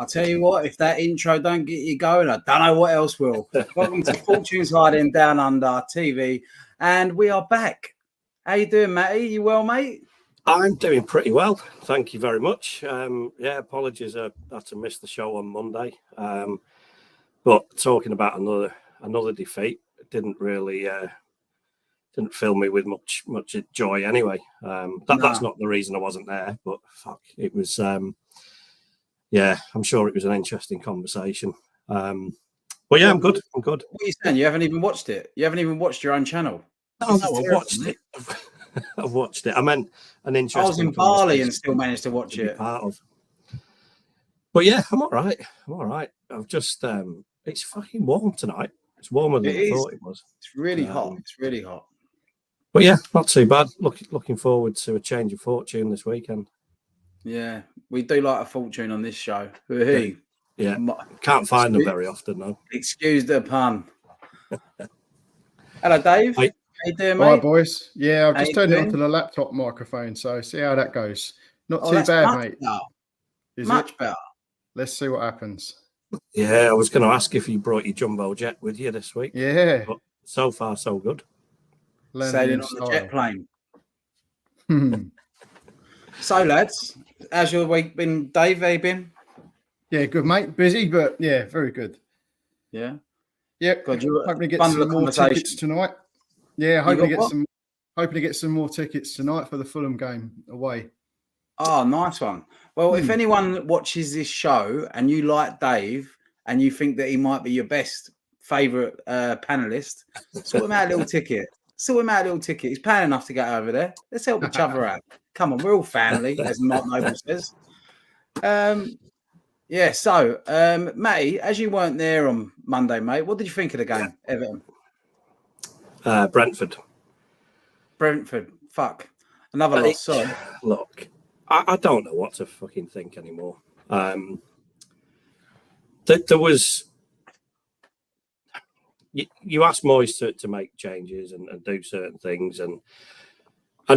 tell you what, if that intro don't get you going, I don't know what else will. Welcome to Fortune's Hiding Down Under TV, and we are back. How you doing, Matty? You well, mate? I'm doing pretty well, thank you very much. Apologies, I had to miss the show on Monday. But talking about another defeat didn't really didn't fill me with much joy anyway. That's not the reason I wasn't there, but fuck, it was. I'm sure it was an interesting conversation. I'm good. I'm good. What are you saying? You haven't even watched it? You haven't even watched your own channel? No, I've watched it. I've watched it. I meant an interesting. I was in Bali and still managed to watch it. Part of. But yeah, I'm all right. I've just. It's fucking warm tonight. It's warmer than I thought it was. It's really hot. It's really hot. But yeah, not too bad. Looking forward to a change of fortune this weekend. Yeah, we do like a fortune on this show. Hey. Yeah, can't find them very often though. Excuse the pun. Hello, Dave. Hi. How you doing, mate? Hi, boys. Yeah, I've just turned it onto the laptop microphone, so see how that goes. Not too bad, mate. Much better. Let's see what happens. Yeah, I was going to ask if you brought your jumbo jet with you this week. Yeah. But so far, so good. Sailing on the jet plane. So, lads, how's your week been, Dave? How you been? Yeah, good, mate. Busy, but yeah, very good. Yeah. Yep. Hoping to get some more tickets tonight. Yeah, hoping to get some more tickets tonight for the Fulham game away. Oh, nice one. Well, if anyone watches this show and you like Dave and you think that he might be your best favourite panelist, sort him out a little ticket. He's paying enough to get over there. Let's help each other out. Come on, we're all family, as Mark Noble says. Matty, as you weren't there on Monday, mate, what did you think of the game, Everton? Brentford. Fuck. Another loss, sorry. Look, I don't know what to fucking think anymore. There was... You asked Moyes to make changes and do certain things, and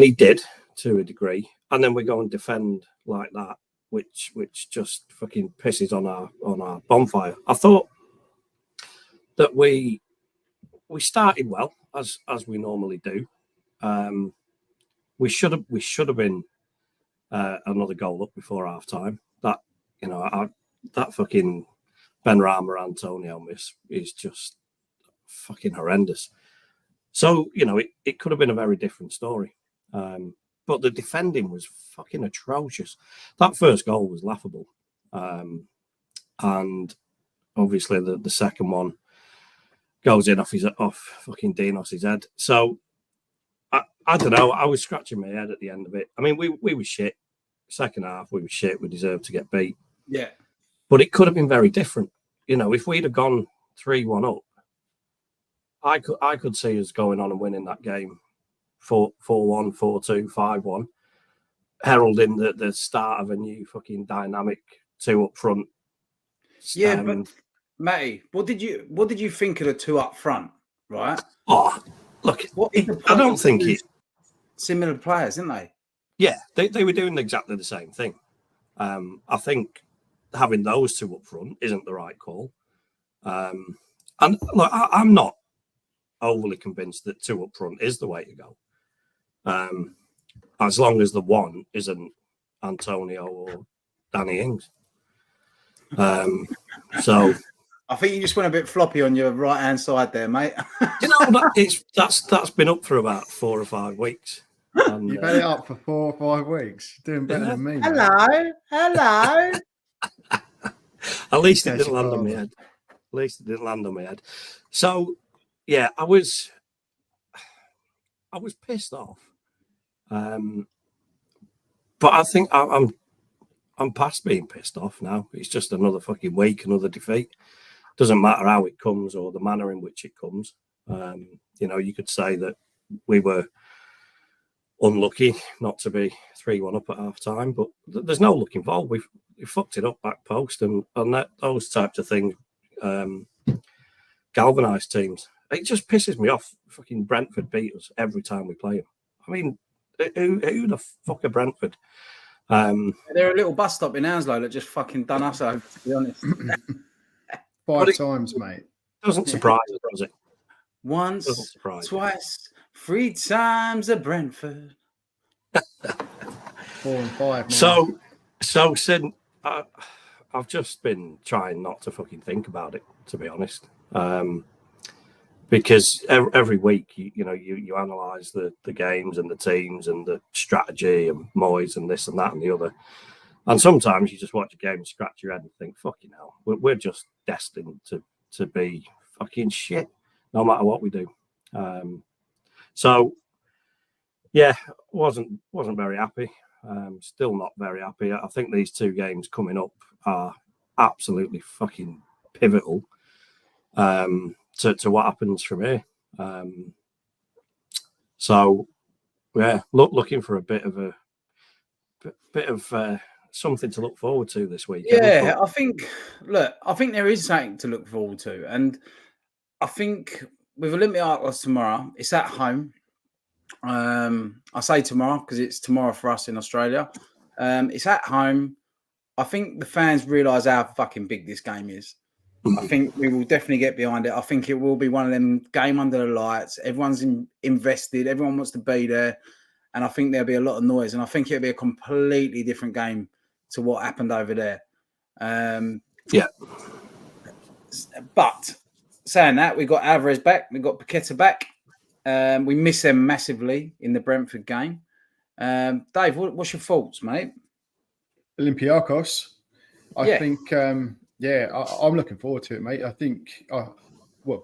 he did to a degree. And then we go and defend like that, which just fucking pisses on our bonfire. I thought that we started well as we normally do. We should have been another goal up before half time. That that fucking Benrahma Antonio miss is just fucking horrendous. So it could have been a very different story. But the defending was fucking atrocious. That first goal was laughable. And obviously the second one goes in off fucking Dinos' head. So I don't know. I was scratching my head at the end of it. I mean, we were shit. Second half, we were shit. We deserved to get beat. Yeah. But it could have been very different. If we'd have gone 3-1 up, I could see us going on and winning that game 4-1, 4-2, 5-1, heralding the start of a new fucking dynamic two up front. Yeah, but Matty, what did you think of the two up front? Right? Oh, look, I don't think it. Similar players, didn't they? Yeah, they were doing exactly the same thing. I think having those two up front isn't the right call. And look, I'm not overly convinced that two up front is the way to go. As long as the one isn't Antonio or Danny Ings. So I think you just went a bit floppy on your right hand side there, mate. That's been up for about 4 or 5 weeks. And, you've had it up for 4 or 5 weeks. Doing better than me. Hello. At least it didn't land on my head. So yeah, I was pissed off. But I think I'm past being pissed off now. It's just another fucking week, another defeat. Doesn't matter how it comes or the manner in which it comes. You could say that we were unlucky not to be 3-1 up at half time, but there's no luck involved. We fucked it up back post, and those types of things galvanise teams. It just pisses me off. Fucking Brentford beat us every time we play them. I mean, who the fuck are Brentford? They're a little bus stop in Hounslow that just fucking done us over, to be honest. 5 times, mate. Doesn't surprise us, does it? Once, twice, 3 times at Brentford. 4 and 5 now. So Sid, I've just been trying not to fucking think about it, to be honest. Because every week, you analyse the games and the teams and the strategy and Moyes and this and that and the other. And sometimes you just watch a game and scratch your head and think, fucking hell, we're just destined to be fucking shit, no matter what we do. So, yeah, wasn't very happy. Still not very happy. I think these 2 games coming up are absolutely fucking pivotal to what happens from here. So, yeah, looking for a bit of something to look forward to this week. Yeah, I think there is something to look forward to, and I think with Olympiacos tomorrow, it's at home. I say tomorrow because it's tomorrow for us in Australia. It's at home. I think the fans realise how fucking big this game is. I think we will definitely get behind it. I think it will be one of them game under the lights. Everyone's invested. Everyone wants to be there. And I think there'll be a lot of noise. And I think it'll be a completely different game to what happened over there. Yeah. But saying that, we got Alvarez back. We got Paqueta back. We miss them massively in the Brentford game. Dave, what's your thoughts, mate? Olympiacos. I think, I'm looking forward to it, mate. I think,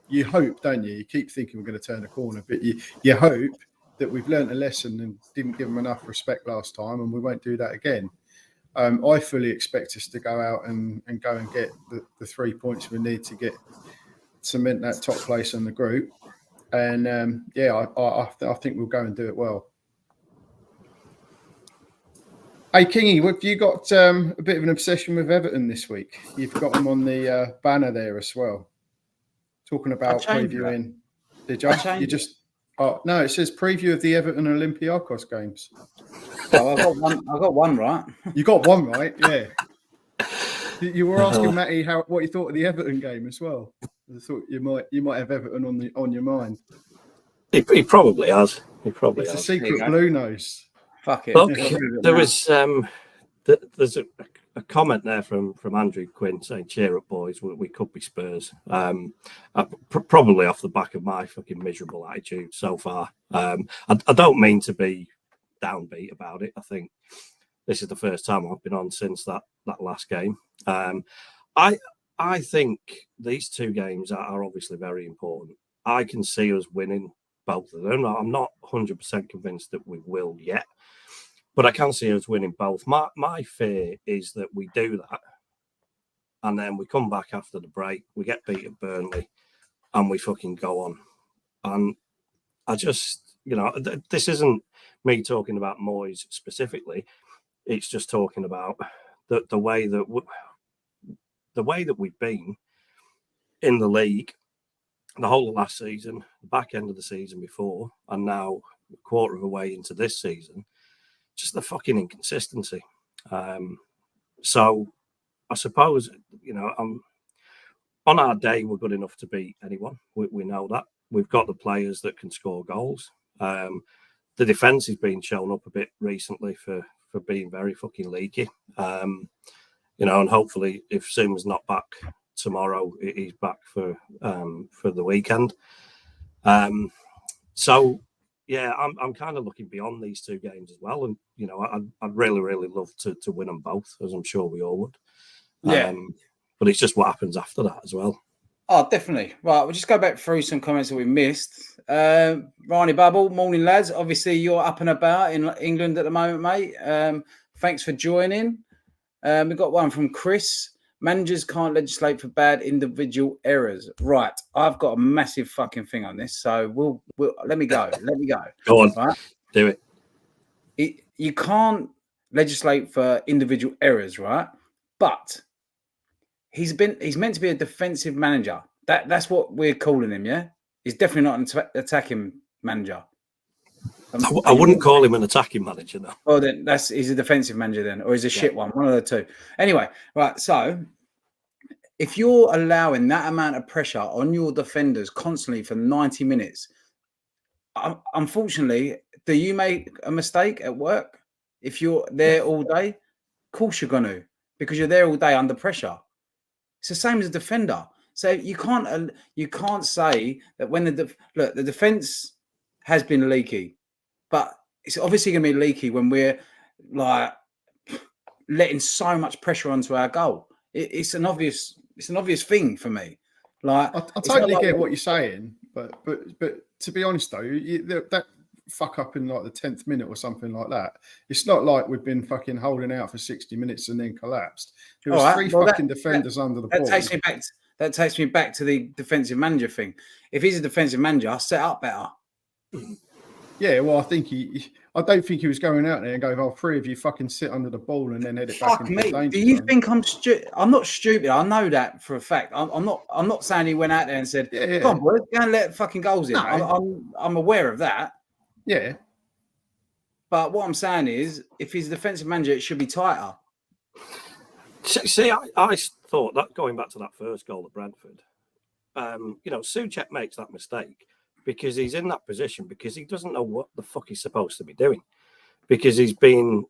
you hope, don't you? You keep thinking we're going to turn a corner, but you hope that we've learnt a lesson and didn't give them enough respect last time, and we won't do that again. I fully expect us to go out and go and get the 3 points we need to cement that top place in the group. And I think we'll go and do it well. Hey, Kingy, have you got a bit of an obsession with Everton this week? You've got them on the banner there as well. Talking about previewing. Did you? You just... Oh, no, it says preview of the Everton Olympiacos games. Oh, I got one right. You got one right, yeah. You were asking Matty what he thought of the Everton game as well. I thought you might have Everton on your mind. He probably has. It's a secret blue nose. Fuck it. Look, there was there's a comment there from Andrew Quinn saying, "Cheer up, boys. We could be Spurs." Probably off the back of my fucking miserable attitude so far. I don't mean to be downbeat about it. I think this is the first time I've been on since that last game. I think these 2 games are obviously very important. I can see us winning both of them. I'm not 100% convinced that we will yet, but I can see us winning both. My fear is that we do that, and then we come back after the break, we get beat at Burnley, and we fucking go on. And I just, this isn't me talking about Moyes specifically. It's just talking about the way that we've been in the league the whole of last season, the back end of the season before, and now a quarter of a way into this season. Just the fucking inconsistency. So I suppose, on our day, we're good enough to beat anyone. We know that. We've got the players that can score goals. The defence has been shown up a bit recently for being very fucking leaky. And hopefully if Sim's not back tomorrow, he's back for the weekend. So yeah, I'm kind of looking beyond these 2 games as well, and I'd really, really love to win them both, as I'm sure we all would. Yeah, but it's just what happens after that as well. Oh, definitely. Right, we'll just go back through some comments that we missed. Ronnie Bubble, morning lads. Obviously, you're up and about in England at the moment, mate. Thanks for joining. We've got one from Chris. Managers can't legislate for bad individual errors. Right. I've got a massive fucking thing on this. So we'll let me go. Go on. Right? Do it. You can't legislate for individual errors, right? But he's meant to be a defensive manager. That's what we're calling him, yeah? He's definitely not an attacking manager. I wouldn't call him an attacking manager, though. Well, then he's a defensive manager then, or he's a shit one of the two. Anyway, right. So if you're allowing that amount of pressure on your defenders constantly for 90 minutes, unfortunately, do you make a mistake at work if you're there all day? Of course you're going to, because you're there all day under pressure. It's the same as a defender. So you can't say that when the defense has been leaky, but it's obviously going to be leaky when we're like letting so much pressure onto our goal. It's an obvious thing for me. Like I totally get what you're saying, but to be honest though, that fuck up in like the 10th minute or something like that. It's not like we've been fucking holding out for 60 minutes and then collapsed. There was three fucking defenders under the ball. That takes me back to the defensive manager thing. If he's a defensive manager, I'll set up better. Yeah, well, I don't think he was going out there and going, "Oh, three of you fucking sit under the ball and then head it back into the danger Do you zone." think I'm stupid? I'm not stupid. I know that for a fact. I'm not saying he went out there and said, "Come on, boys, go and let fucking goals in." No. I'm aware of that. Yeah. But what I'm saying is, if he's a defensive manager, it should be tighter. See, I thought that going back to that first goal at Brentford, Souček makes that mistake because he's in that position because he doesn't know what the fuck he's supposed to be doing, because he's been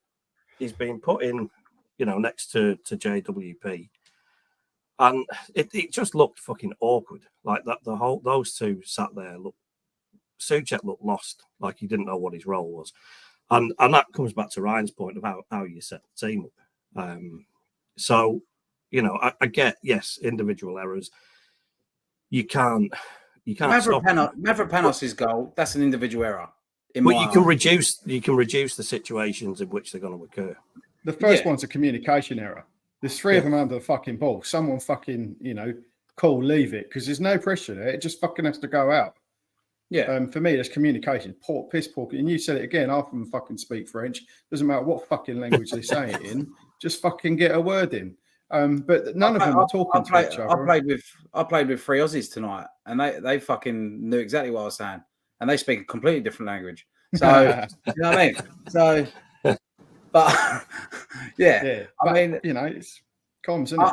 put in, next to JWP, and it just looked fucking awkward. Like that, those two sat there. Souček looked lost, like he didn't know what his role was, and that comes back to Ryan's point about how you set the team up. So, I get, yes, individual errors. You can't Mavropanos' goal, that's an individual error. But you can reduce the situations in which they're going to occur. The first one's a communication error. There's three of them under the fucking ball. Someone fucking, call, leave it, because there's no pressure there. It just fucking has to go out. Yeah. For me, there's communication. Piss poor. And you said it again. I often fucking speak French. Doesn't matter what fucking language they say it in. Just fucking get a word in. But none of them are talking to each other. I played with three Aussies tonight, and they fucking knew exactly what I was saying, and they speak a completely different language. So you know what I mean? So, but yeah. I mean, it's comms, isn't it?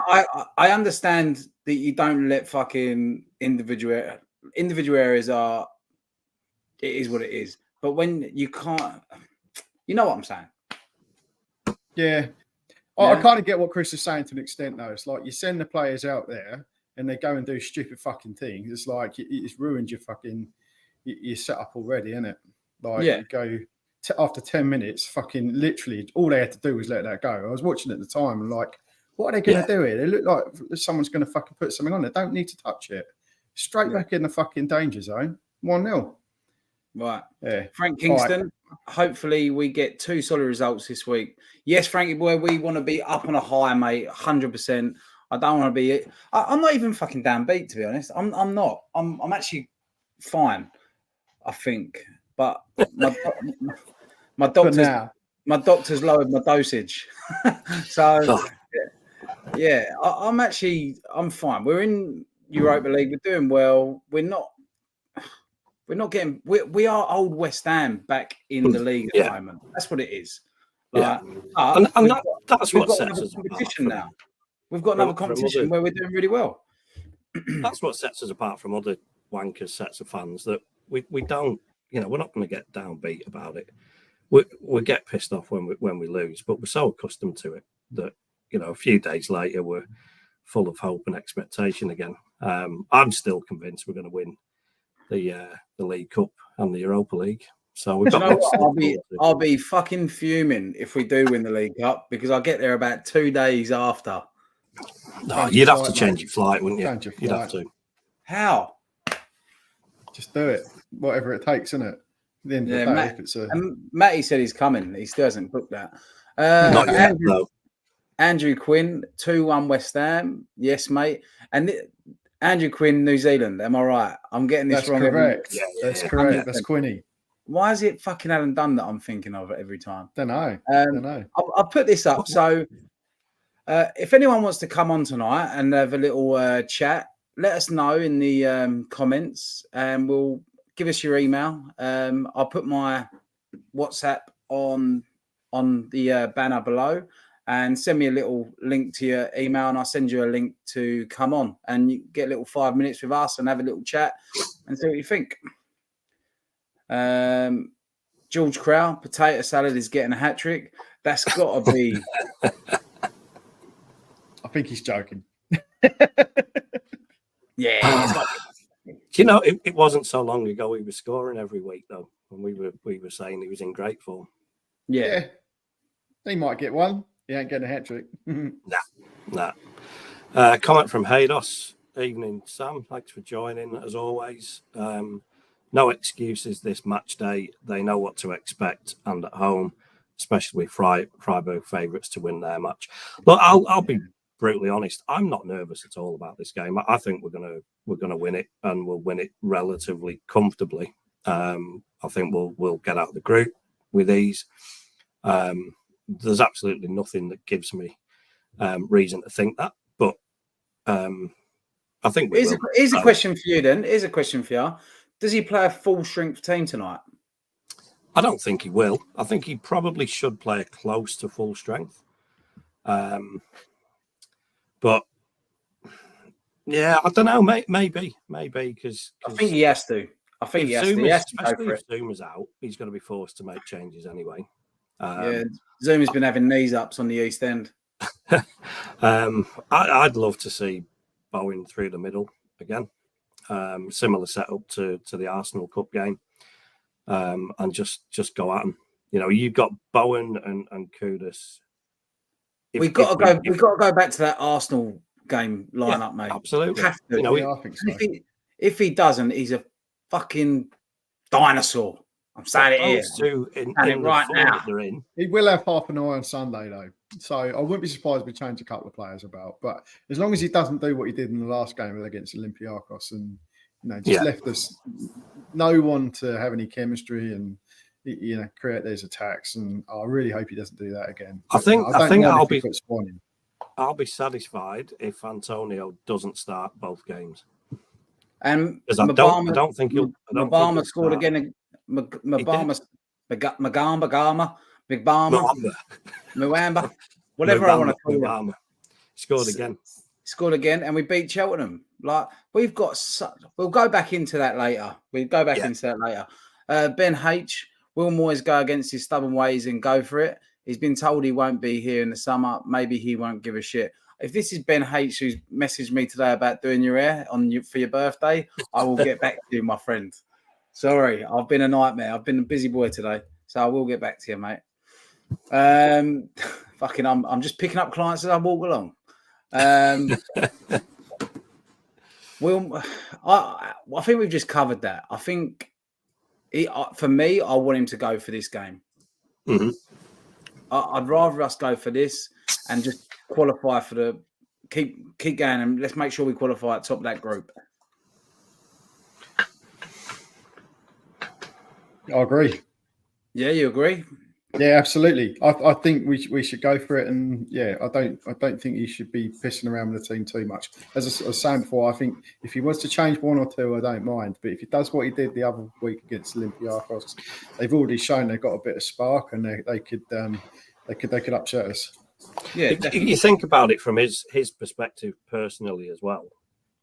I understand that you don't let fucking individual areas are. It is what it is. But when you can't, you know what I'm saying? Yeah. I kind of get what Chris is saying to an extent, though. It's like you send the players out there and they go and do stupid fucking things. It's like it's ruined your fucking your setup already, isn't it? Like you go after 10 minutes, fucking literally all they had to do was let that go. I was watching at the time and like, what are they going to do here? They look like someone's going to fucking put something on. They don't need to touch it. Straight back in the fucking danger zone. 1-0. Right. Yeah. Frank Kingston, hopefully we get 2 solid results this week. Yes, Frankie boy, we want to be up on a high, mate, 100%. I don't want to be... I'm not even fucking downbeat, to be honest. I'm not. I'm actually fine, I think. But my doctor's lowered my dosage. So, I'm fine. We're in Europa League. We're doing well. We're not getting. We are old West Ham back in the league at the moment. That's what it is. Like, that's what sets us apart now. We've got another competition where we're doing really well. That's what sets us apart from other wankers sets of fans, that we don't. We're not going to get downbeat about it. We get pissed off when we lose, but we're so accustomed to it that a few days later we're full of hope and expectation again. I'm still convinced we're going to win the League Cup and the Europa League. So we've got. I'll be fucking fuming if we do win the League Cup, because I'll get there about 2 days after. No, you'd have to change your flight, wouldn't you? You'd have to. How? Just do it. Whatever it takes, isn't it? At the end of the day, if it's and Matty said he's coming. He still hasn't booked that. Not yet, though. Andrew Quinn, 2-1 West Ham. Yes, mate. And Andrew Quinn, New Zealand. Am I right? I'm getting this wrong. Correct. That's correct. That's Quinny. Why is it fucking Alan Dunn that I'm thinking of every time? Don't know. I'll put this up. So if anyone wants to come on tonight and have a little chat, let us know in the comments, and we'll give us your email. I'll put my WhatsApp on the banner below, and send me a little link to your email, and I'll send you a link to come on, and you get a little 5 minutes with us and have a little chat and see what you think. George Crow, potato salad is getting a hat trick. That's got to be. I think he's joking. Yeah. You know, it wasn't so long ago he was scoring every week though, and we were saying he was in great form. Yeah. He might get one. He ain't getting a hat trick. Nah. Comment from Haydos. Evening, Sam. Thanks for joining as always. No excuses this match day. They know what to expect, and at home, especially with Freiburg favourites to win their match. Look, I'll be brutally honest. I'm not nervous at all about this game. I think we're gonna win it, and we'll win it relatively comfortably. I think we'll get out of the group with ease. There's absolutely nothing that gives me reason to think that, but I think we will. Here's a question for you then. Here's a question for you. Does he play a full strength team tonight? I don't think he will. I think he probably should play close to full strength. But yeah, I don't know. Maybe because I think he has to. I think he has to. He has to go for it. If Zuma's out, he's going to be forced to make changes anyway. Zuma's been having knees ups on the East End. I'd love to see Bowen through the middle again. Similar setup to the Arsenal Cup game, and just go at him. You know, you've got Bowen and Kudus. We've got to go back to that Arsenal game lineup, mate. Absolutely. Have to. You know, I think so. If he doesn't, he's a fucking dinosaur. I'm saying it here. In right now. They're in. He will have half an eye on Sunday, though. So I wouldn't be surprised if we change a couple of players about. But as long as he doesn't do what he did in the last game against Olympiacos and left us no one to have any chemistry and create these attacks. And I really hope he doesn't do that again. I think I'll be satisfied if Antonio doesn't start both games. And I don't think he'll. Mabama scored again. Mwamba, whatever I want to call him. Scored again, and we beat Cheltenham. Like we'll go back into that later. Ben H. Will Moyes go against his stubborn ways and go for it? He's been told he won't be here in the summer. Maybe he won't give a shit. If this is Ben H. who's messaged me today about doing your hair for your birthday, I will get back to you, my friend. Sorry, I've been a nightmare. I've been a busy boy today, so I will get back to you, mate. I'm just picking up clients as I walk along. I think we've just covered that. I think for me, I want him to go for this game. Mm-hmm. I'd rather us go for this and just qualify for the keep going, and let's make sure we qualify at top of that group. I agree. Yeah, you agree? Yeah, absolutely. I think we should go for it, and I don't think he should be pissing around with the team too much. As I was saying before, I think if he wants to change one or two, I don't mind. But if he does what he did the other week against Olympiacos, they've already shown they've got a bit of spark, and they could upset us. Yeah, you think about it from his perspective personally as well.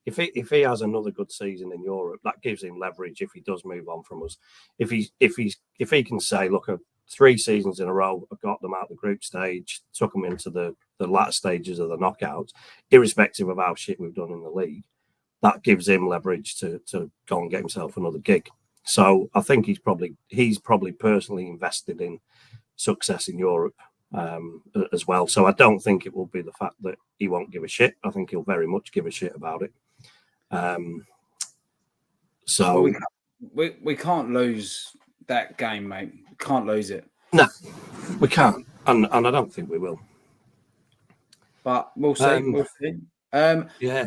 If he has another good season in Europe, that gives him leverage if he does move on from us. If he can say, look, 3 seasons in a row, I got them out the group stage, took them into the latter stages of the knockouts, irrespective of how shit we've done in the league, that gives him leverage to go and get himself another gig. So I think he's probably personally invested in success in Europe as well. So I don't think it will be the fact that he won't give a shit. I think he'll very much give a shit about it. So we can't lose that game, mate. We can't lose it. No, we can't, and I don't think we will. But we'll see. We'll see. Yeah.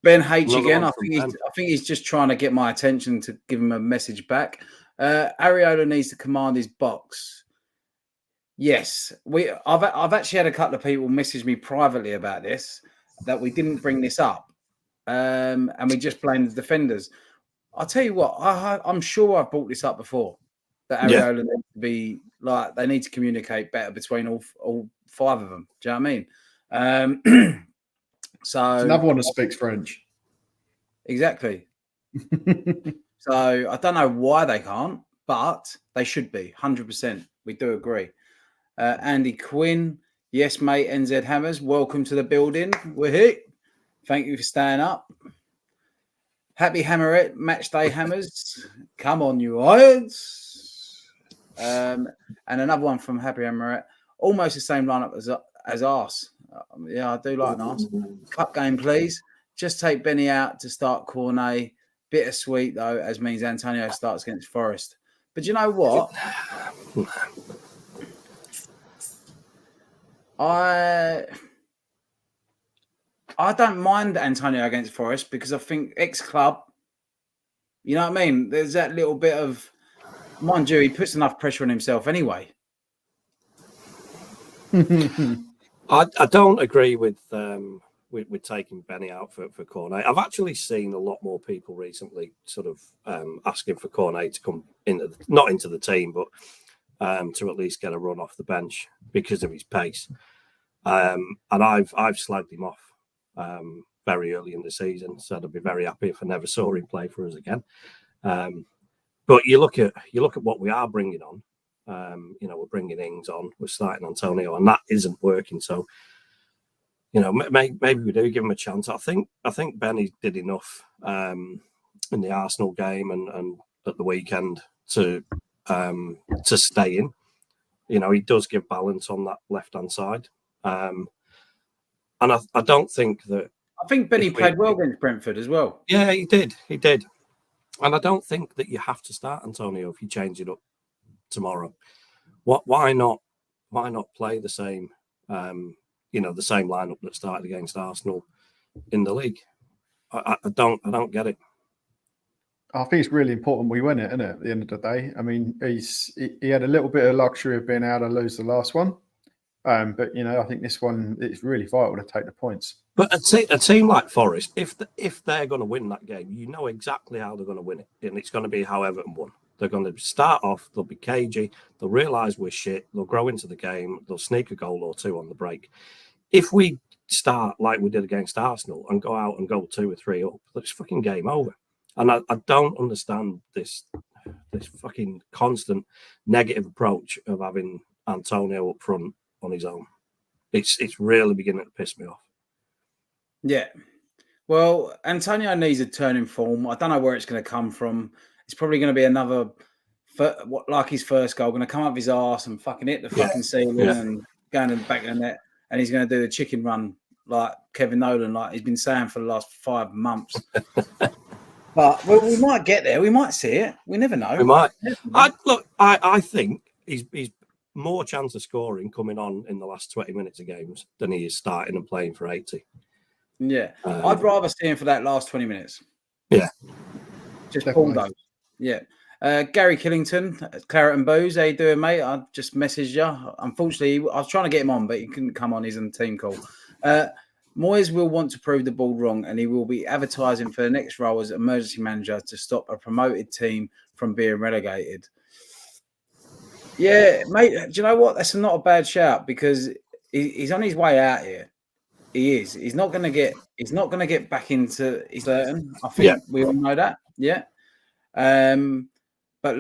Ben H again. I think he's just trying to get my attention to give him a message back. Areola needs to command his box. Yes, I've actually had a couple of people message me privately about this, that we didn't bring this up, and we just blamed the defenders. I'll tell you what, I'm sure I've brought this up before. that Areola needs to be like, they need to communicate better between all 5 of them. Do you know what I mean? So it's another one that speaks French. Exactly. So I don't know why they can't, but they should be 100%. We do agree. Andy Quinn, yes, mate. NZ Hammers, welcome to the building. We're here. Thank you for staying up. Happy Hammerette, match day Hammers. Come on, you Irons. And another one from Happy Hammerette. Almost the same lineup as Arse. Yeah, I do like an Arse. Cup game, please. Just take Benny out to start Cornet. Bittersweet, though, as means Antonio starts against Forrest. But you know what? I don't mind Antonio against Forrest because I think ex-club, you know what I mean? There's that little bit of, mind you, he puts enough pressure on himself anyway. I don't agree with taking Benny out for Cornet. I've actually seen a lot more people recently sort of asking for Cornet to come not into the team, but to at least get a run off the bench because of his pace. And I've slagged him off very early in the season, said I'd be very happy if I never saw him play for us again. But you look at what we are bringing on. We're bringing Ings on, we're starting Antonio, and that isn't working. So, maybe we do give him a chance. I think Benny did enough in the Arsenal game and at the weekend to stay in. He does give balance on that left-hand side. And I don't think that... I think Benny played well against Brentford as well. Yeah, he did. And I don't think that you have to start Antonio if you change it up tomorrow. Why not play the same, the same lineup that started against Arsenal in the league? I don't get it. I think it's really important we win it, isn't it? At the end of the day, I mean, he had a little bit of luxury of being able to lose the last one, but I think this one, it's really vital to take the points. But a team like Forest, if they're going to win that game, you know exactly how they're going to win it, and it's going to be how Everton won. They're going to start off, they'll be cagey, they'll realise we're shit, they'll grow into the game, they'll sneak a goal or two on the break. If we start like we did against Arsenal and go out and go 2 or 3 up, it's fucking game over. And I don't understand this fucking constant negative approach of having Antonio up front on his own. It's really beginning to piss me off. Yeah. Well, Antonio needs a turn in form. I don't know where it's going to come from. It's probably going to be another, like his first goal, going to come up his arse and fucking hit the fucking ceiling and go in the back of the net. And he's going to do the chicken run like Kevin Nolan, like he's been saying for the last 5 months. But we might get there. We might see it. We never know. We might. I think he's more chance of scoring coming on in the last 20 minutes of games than he is starting and playing for 80. Yeah. I'd rather see him for that last 20 minutes. Yeah. Just pull those. Yeah. Gary Killington, Claret and Booze, how you doing, mate? I just messaged you. Unfortunately, I was trying to get him on, but he couldn't come on. He's on the team call. Moyes will want to prove the ball wrong, and he will be advertising for the next role as emergency manager to stop a promoted team from being relegated. Yeah, mate, do you know what? That's not a bad shout because he's on his way out here. He is. He's not going to get back into his Burton. I think we all know that. Yeah. But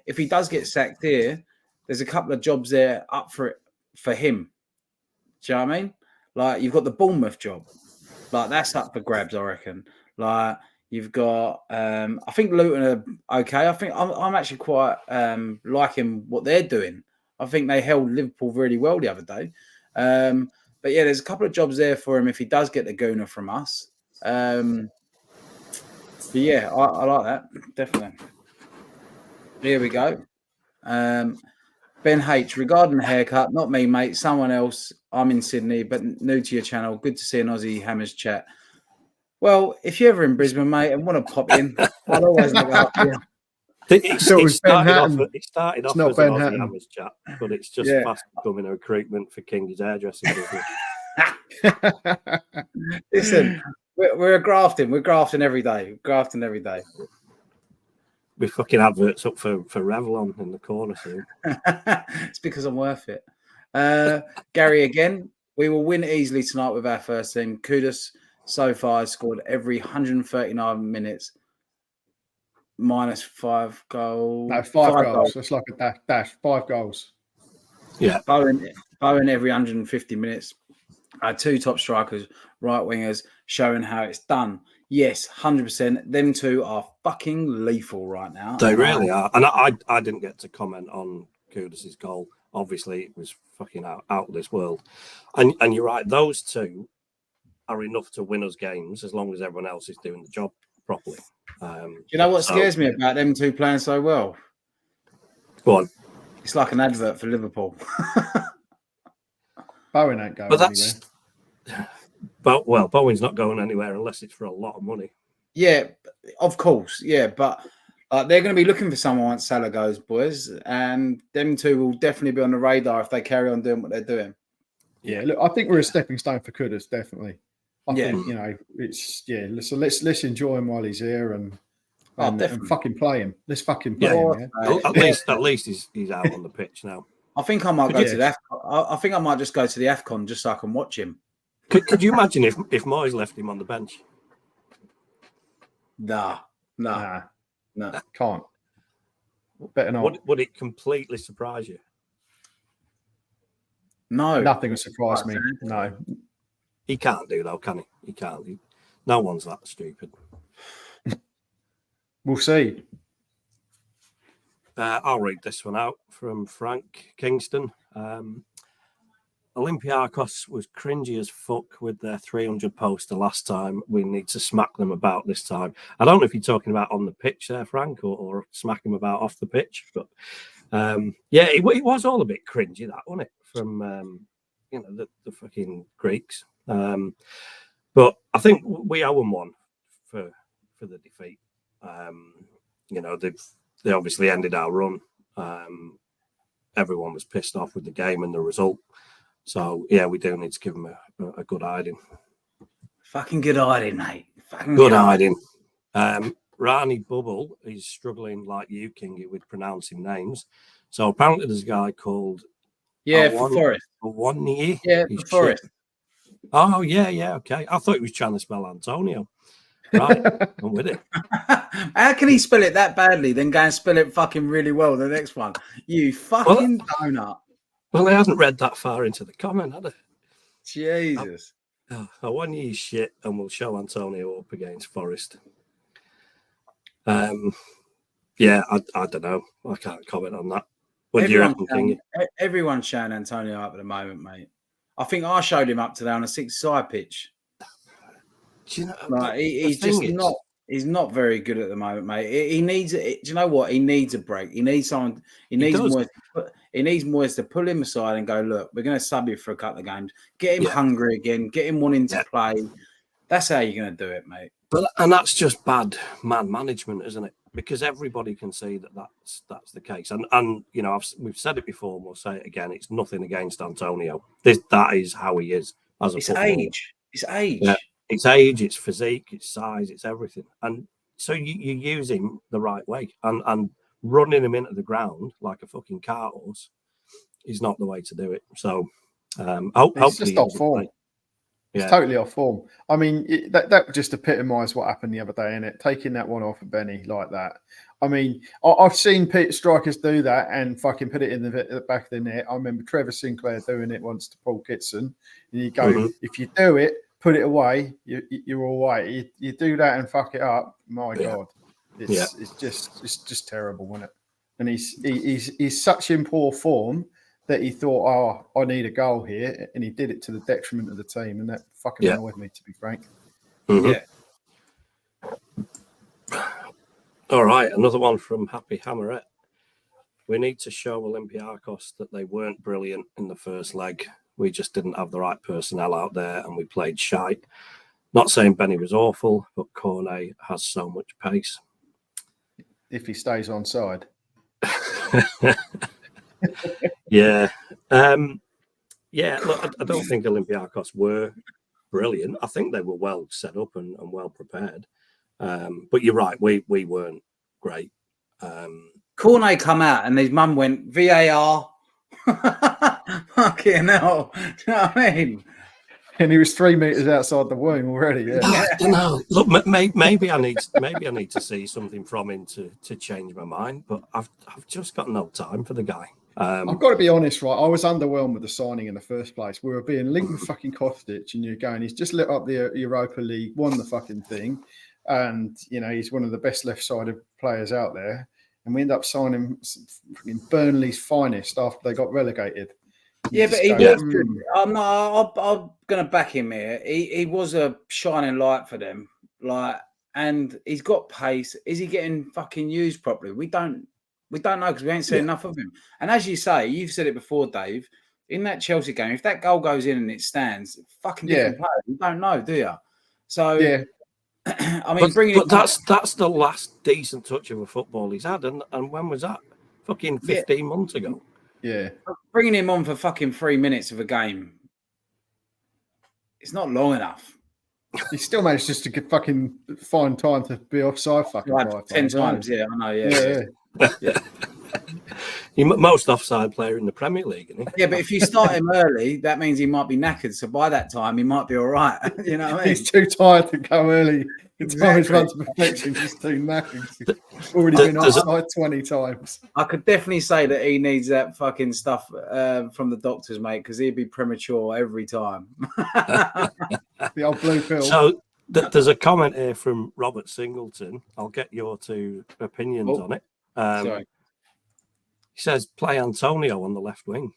if he does get sacked here, there's a couple of jobs there up for him. Do you know what I mean? Like you've got the Bournemouth job, like that's up for grabs, I reckon. Like you've got, I think Luton are okay. I think I'm actually quite liking what they're doing. I think they held Liverpool really well the other day. But yeah, there's a couple of jobs there for him if he does get the Gooner from us. But yeah, I like that definitely. Here we go. Ben H, regarding the haircut, not me, mate, someone else. I'm in Sydney, but new to your channel. Good to see an Aussie Hammers chat. Well, if you're ever in Brisbane, mate, and want to pop in, I'll always look after you. It started off as an Aussie Hammers chat, but it's just fast becoming a recruitment for King's hairdressing business. Listen, we're grafting. We're grafting every day. be fucking adverts up for Revlon in the corner soon. It's because I'm worth it. Gary, again, we will win easily tonight with our first team. Kudus so far has scored every 139 minutes. -5 goals. No, 5 goals. It's like a dash. 5 goals. Yeah. Bowen every 150 minutes. Our 2 top strikers, right wingers, showing how it's done. Yes, 100%. Them 2 are fucking lethal right now. They really are. And I didn't get to comment on Kudus' goal. Obviously, it was fucking out of this world. And you're right, those 2 are enough to win us games as long as everyone else is doing the job properly. Do you know what scares me about them 2 playing so well? Go on. It's like an advert for Liverpool. Bowen ain't going anywhere. But Bowen's not going anywhere unless it's for a lot of money. Yeah, of course. Yeah, but they're going to be looking for someone once Salah goes, boys, and them 2 will definitely be on the radar if they carry on doing what they're doing. Yeah, look, I think we're a stepping stone for Kudus, definitely. I think, you know, it's so let's enjoy him while he's here and fucking play him. Let's fucking play him. Yeah? At least he's out on the pitch now. I think I might go to the AFCON. I think I might just go to the AFCON just so I can watch him. Could you imagine if Moyes left him on the bench? Nah. Can't. Better not. Would it completely surprise you? No. Nothing would surprise me. No. He can't do though, can he? He can't. No one's that stupid. We'll see. I'll read this one out from Frank Kingston. Olympiacos was cringy as fuck with their 300 poster last time. We need to smack them about this time. I don't know if you're talking about on the pitch there, Frank, or smack them about off the pitch. But it was all a bit cringy, that, wasn't it? From the fucking Greeks. But I think we owe them one for the defeat. They obviously ended our run. Everyone was pissed off with the game and the result. So, yeah, we do need to give them a good hiding. Fucking good hiding, mate. Fucking good hiding. Rani Bubble is struggling like you, Kingy, with pronouncing names. So, apparently there's a guy called... for Forrest. One year? Yeah, for Forrest. Oh, yeah, okay. I thought he was trying to spell Antonio. Right, I'm with it. How can he spell it that badly, then go and spell it fucking really well the next one? You fucking donut. Well, they hadn't read that far into the comment, had they? Jesus. I want you shit, and we'll show Antonio up against Forrest. I don't know. I can't comment on that. What do you reckon, Kingy? Everyone's showing Antonio up at the moment, mate. I think I showed him up today on a 6-side pitch. Do you know, he's not very good at the moment, mate. He needs it. Do you know what? He needs a break. He needs someone. He needs Moyes to pull him aside and go, look, we're going to sub you for a couple of games. Get him hungry again. Get him wanting to play. That's how you're going to do it, mate. And that's just bad man management, isn't it? Because everybody can see that's the case. And we've said it before and we'll say it again. It's nothing against Antonio. That is how he is as a footballer. It's age. Yeah. It's age, it's physique, it's size, it's everything. And so you use him the right way. And running him into the ground like a fucking cart horse is not the way to do it. So hopefully... It's just off form. It's totally off form. I mean, that just epitomised what happened the other day, innit? Taking that one off of Benny like that. I mean, I've seen strikers do that and fucking put it in the back of the net. I remember Trevor Sinclair doing it once to Paul Kitson. And you go, if you do it, put it away, you're all right. You do that and fuck it up, my God. It's just terrible, isn't it? And he's such in poor form that he thought, I need a goal here, and he did it to the detriment of the team, and that fucking annoyed me, to be frank. Yeah. All right, another one from Happy Hammerette. We need to show Olympiacos that they weren't brilliant in the first leg. We just didn't have the right personnel out there, and we played shite. Not saying Benny was awful, but Cornet has so much pace. If he stays on side. Yeah. Look, I don't think Olympiacos were brilliant. I think they were well set up and well prepared. But you're right, we weren't great. Cornet come out and his mum went VAR. Fucking hell. Do you know what I mean? And he was 3 meters outside the womb already. Yeah. I don't know. Look, maybe I need to see something from him to change my mind. But I've just got no time for the guy. I've got to be honest, right? I was underwhelmed with the signing in the first place. We were being linked with fucking Kostic, and you're going, he's just lit up the Europa League, won the fucking thing, and he's one of the best left-sided players out there. And we end up signing fucking Burnley's finest after they got relegated. Yeah, but he was good. I'm going to back him here. He was a shining light for them. And he's got pace. Is he getting fucking used properly? We don't know because we ain't seen enough of him. And as you say, you've said it before, Dave. In that Chelsea game, if that goal goes in and it stands, fucking different player. You don't know, do you? So I mean, but that's the last decent touch of a football he's had, and when was that? Fucking 15 months ago. Yeah, bringing him on for fucking 3 minutes of a game, it's not long enough. He still managed just to fucking find time to be offside fucking 10 times. Yeah, I know. Yeah. Most offside player in the Premier League, isn't he? Yeah, but if you start him early, that means he might be knackered. So by that time, he might be all right. You know what I mean? He's too tired to go early. His run to perfection. He's too knackered. He's already been offside 20 times. I could definitely say that he needs that fucking stuff from the doctors, mate, because he'd be premature every time. The old blue pill. So there's a comment here from Robert Singleton. I'll get your two opinions on it. Sorry. He says, play Antonio on the left wing.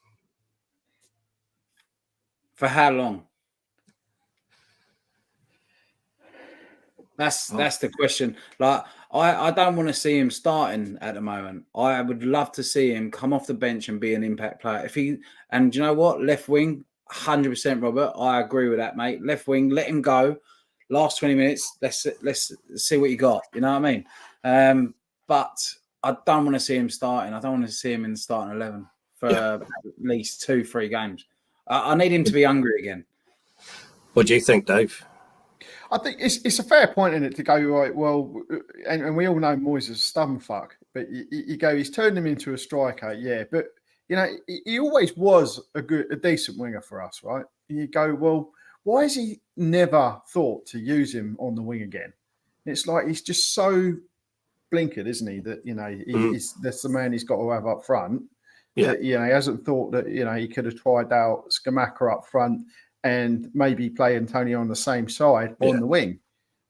For how long? That's the question. Like, I don't want to see him starting at the moment. I would love to see him come off the bench and be an impact player. And do you know what? Left wing, 100%, Robert. I agree with that, mate. Left wing, let him go. Last 20 minutes, let's see what you got. You know what I mean? But I don't want to see him starting. I don't want to see him in the starting 11 for at least 2-3 games. I need him to be hungry again. What do you think, Dave? I think it's a fair point in it to go, right, well, and we all know Moyes is a stubborn fuck, but you go, he's turned him into a striker, yeah, but, he always was a decent winger for us, right? And you go, well, why has he never thought to use him on the wing again? It's like he's just so blinkered, isn't he? That that's the man he's got to have up front. Yeah, he hasn't thought that he could have tried out Scamacca up front and maybe play Antonio on the same side on the wing.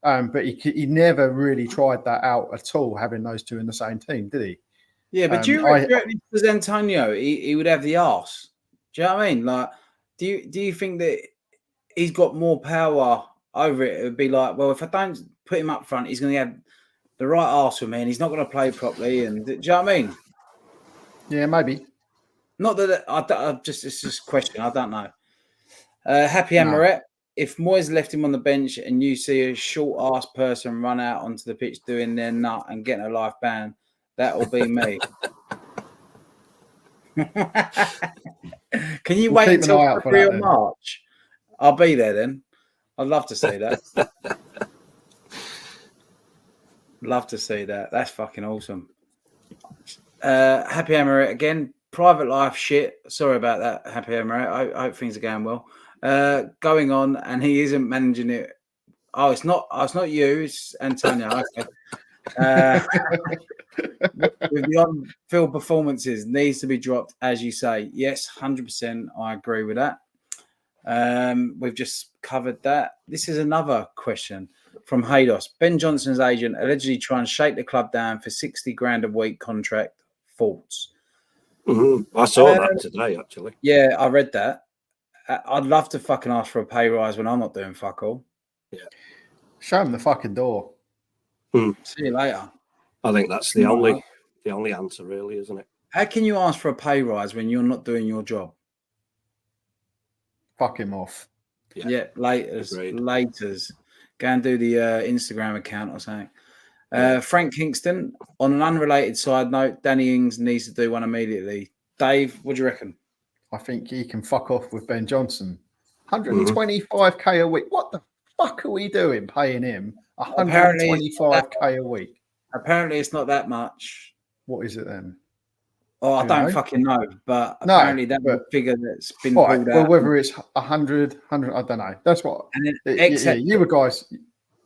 But he never really tried that out at all, having those two in the same team, did he? Yeah, but do you reckon if it was Antonio, he would have the arse? Do you know what I mean? Like, do you think that he's got more power over it? It would be like, well, if I don't put him up front, he's going to have the right arse with me, and he's not going to play properly. And do you know what I mean? Yeah, maybe. Not that it's just a question. I don't know. Happy Amaret. If Moyes left him on the bench and you see a short ass person run out onto the pitch doing their nut and getting a life ban, that'll be me. Can you wait until February or March? I'll be there then. I'd love to see that. Love to see that. That's fucking awesome. Happy Amaret again. Private life shit. Sorry about that, Happy Amaret. I hope things are going well. Going on, and he isn't managing it. Oh, it's not you. It's Antonio. Okay. With the on-field performances, needs to be dropped, as you say. Yes, 100%. I agree with that. We've just covered that. This is another question from Haydos. Ben Johnson's agent allegedly trying to shake the club down for 60 grand a week contract. Thoughts? I saw that today, actually. Yeah, I read that. I'd love to fucking ask for a pay rise when I'm not doing fuck all. Yeah. Show him the fucking door. See you later. I think that's the only answer, really, isn't it? How can you ask for a pay rise when you're not doing your job? Fuck him off. Yeah, laters. Go and do the Instagram account or something. Frank Kingston, on an unrelated side note, Danny Ings needs to do one immediately. Dave, what do you reckon? I think he can fuck off with Ben Johnson. 125k a week. What the fuck are we doing paying him 125k a week? Apparently it's not that much. what is it then? Oh, I don't fucking know, but apparently that's a figure that's been pulled out. Well, whether it's 100, I don't know. That's what. And then you were guys.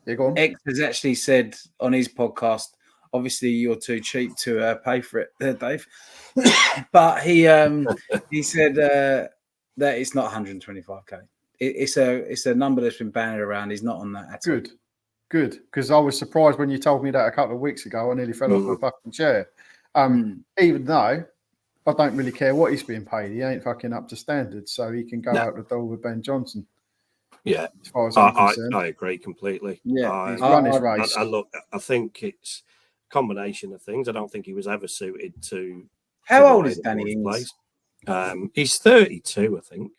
Yeah, go on. X has actually said on his podcast, obviously you're too cheap to pay for it, Dave. But he said that it's not 125k. It's a number that's been bandied around. He's not on that at all. Good, because I was surprised when you told me that a couple of weeks ago. I nearly fell off my fucking chair. Even though I don't really care what he's being paid, he ain't fucking up to standard, so he can go out the door with Ben Johnson. Yeah, as far as I'm concerned. I agree completely. Yeah, he's run his race. I think it's a combination of things. I don't think he was ever suited to. How old is Danny Ings? He's 32, I think.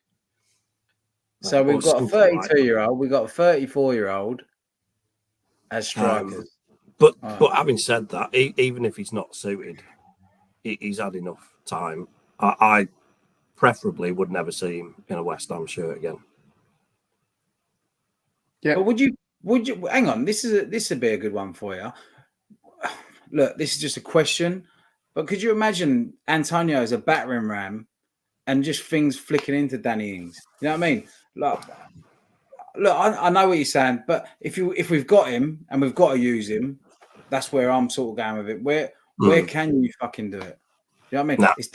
So we've got a 32-year-old, we've got a 34-year-old as strikers. But having said that, even if he's not suited, he's had enough time. I preferably would never see him in a West Ham shirt again. Yeah. But would you hang on, this would be a good one for you. Look, this is just a question, but could you imagine Antonio as a battering ram and just things flicking into Danny Ings? You know what I mean? Look, I know what you're saying, but if we've got him and we've got to use him, that's where I'm sort of going with it. Where can you fucking do it? You know what I mean? No. It's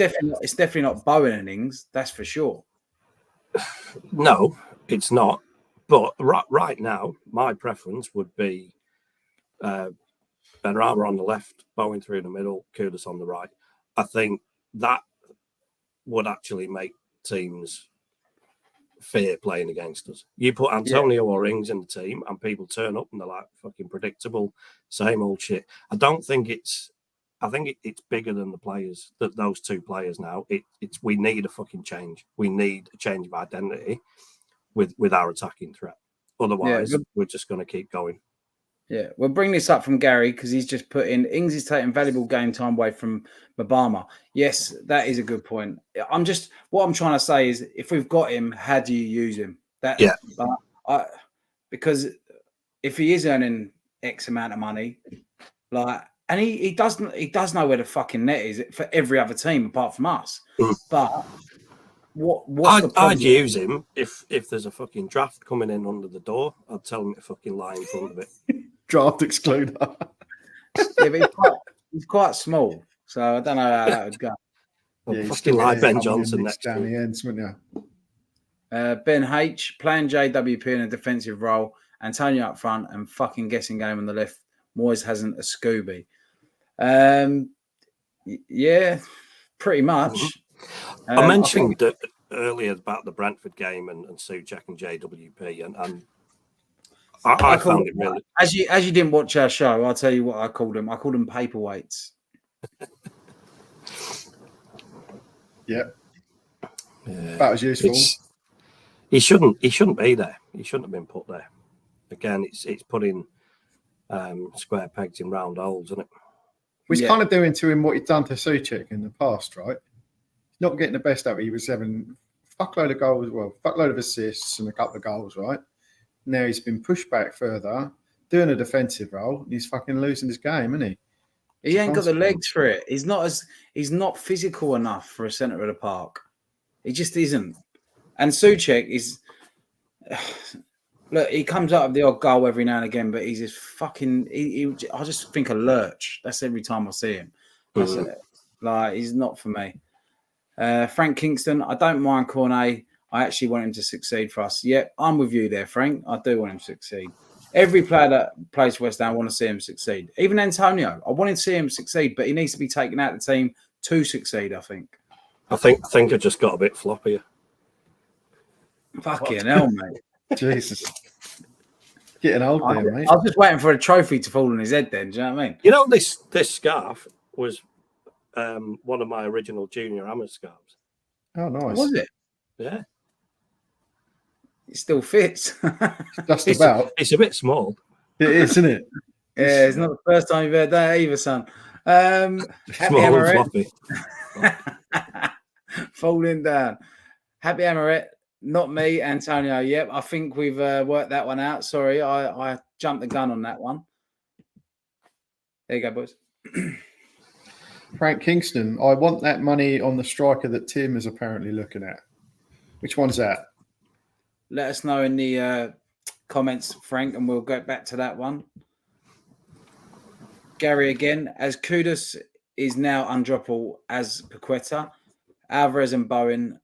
definitely not Bowen and Ings, that's for sure. No, it's not. But right now, my preference would be Benrahma on the left, Bowen through the middle, Kudus on the right. I think that would actually make teams fear playing against us. You put Antonio or Ings in the team and people turn up and they're like fucking predictable, same old shit. I think it's bigger than the players, those two players now. We need a fucking change. We need a change of identity with our attacking threat. Otherwise, we're just going to keep going. Yeah, we'll bring this up from Gary because he's just put in Ings is taking valuable game time away from Mbama. Yes, that is a good point. What I'm trying to say is if we've got him, how do you use him? Because if he is earning X amount of money, and he does know where the fucking net is for every other team apart from us. But what's the problem? I'd use him if there's a fucking draft coming in under the door. I'd tell him to fucking lie in front of it. Draft excluder. Yeah, but he's quite small, so I don't know how that would go. Fucking like Ben Johnson next down the ends, wouldn't you? Ben H playing JWP in a defensive role, Antonio up front, and fucking guessing game on the left. Moyes hasn't a Scooby. Yeah, pretty much. I mentioned earlier about the Brentford game and Souček and JWP, and I found it really. As you didn't watch our show, I'll tell you what I called them. I called them paperweights. That was useful. He shouldn't be there. He shouldn't have been put there. Again, it's putting square pegs in round holes, isn't it? He's kind of doing to him what he'd done to Souček in the past, right? He's not getting the best out of it. He was having fuckload of goals, fuckload of assists and a couple of goals, right? Now he's been pushed back further, doing a defensive role, and he's fucking losing his game, isn't he? He ain't got the legs for it. He's not physical enough for a centre of the park. He just isn't. And Souček is look, he comes out of the odd goal every now and again, but he's just fucking I just think a lurch. That's every time I see him. That's it. He's not for me. Frank Kingston, I don't mind Cornet. I actually want him to succeed for us. Yep, I'm with you there, Frank. I do want him to succeed. Every player that plays West Ham, I want to see him succeed. Even Antonio, I want to see him succeed, but he needs to be taken out of the team to succeed, I think. I think I just got a bit floppier. Fucking hell, mate. Jesus. Getting old there, mate. I was just waiting for a trophy to fall on his head then, do you know what I mean? You know, this scarf was one of my original Junior Hammers scarves. Oh, nice. Was it? Yeah. It still fits. Just about. It's a bit small. It is, isn't it? Yeah, it's not the first time you've heard that either, son. Small and floppy. Falling down. Happy Amaret, not me, Antonio. Yep, I think we've worked that one out. Sorry, I jumped the gun on that one. There you go, boys. Frank Kingston, I want that money on the striker that Tim is apparently looking at. Which one's that? Let us know in the comments, Frank, and we'll get back to that one. Gary again, as Kudus is now undroppable as Paqueta, Alvarez and Bowen,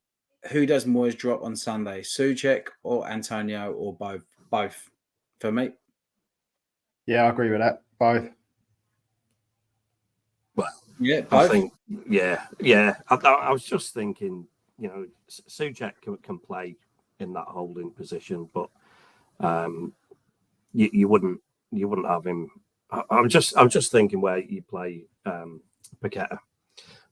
who does Moyes drop on Sunday? Souček or Antonio or both? Both for me. Yeah, I agree with that. Both. Well, yeah, both. I think, yeah. I was just thinking, you know, Souček can play in that holding position, but you wouldn't have him. I'm just thinking where you play Paqueta,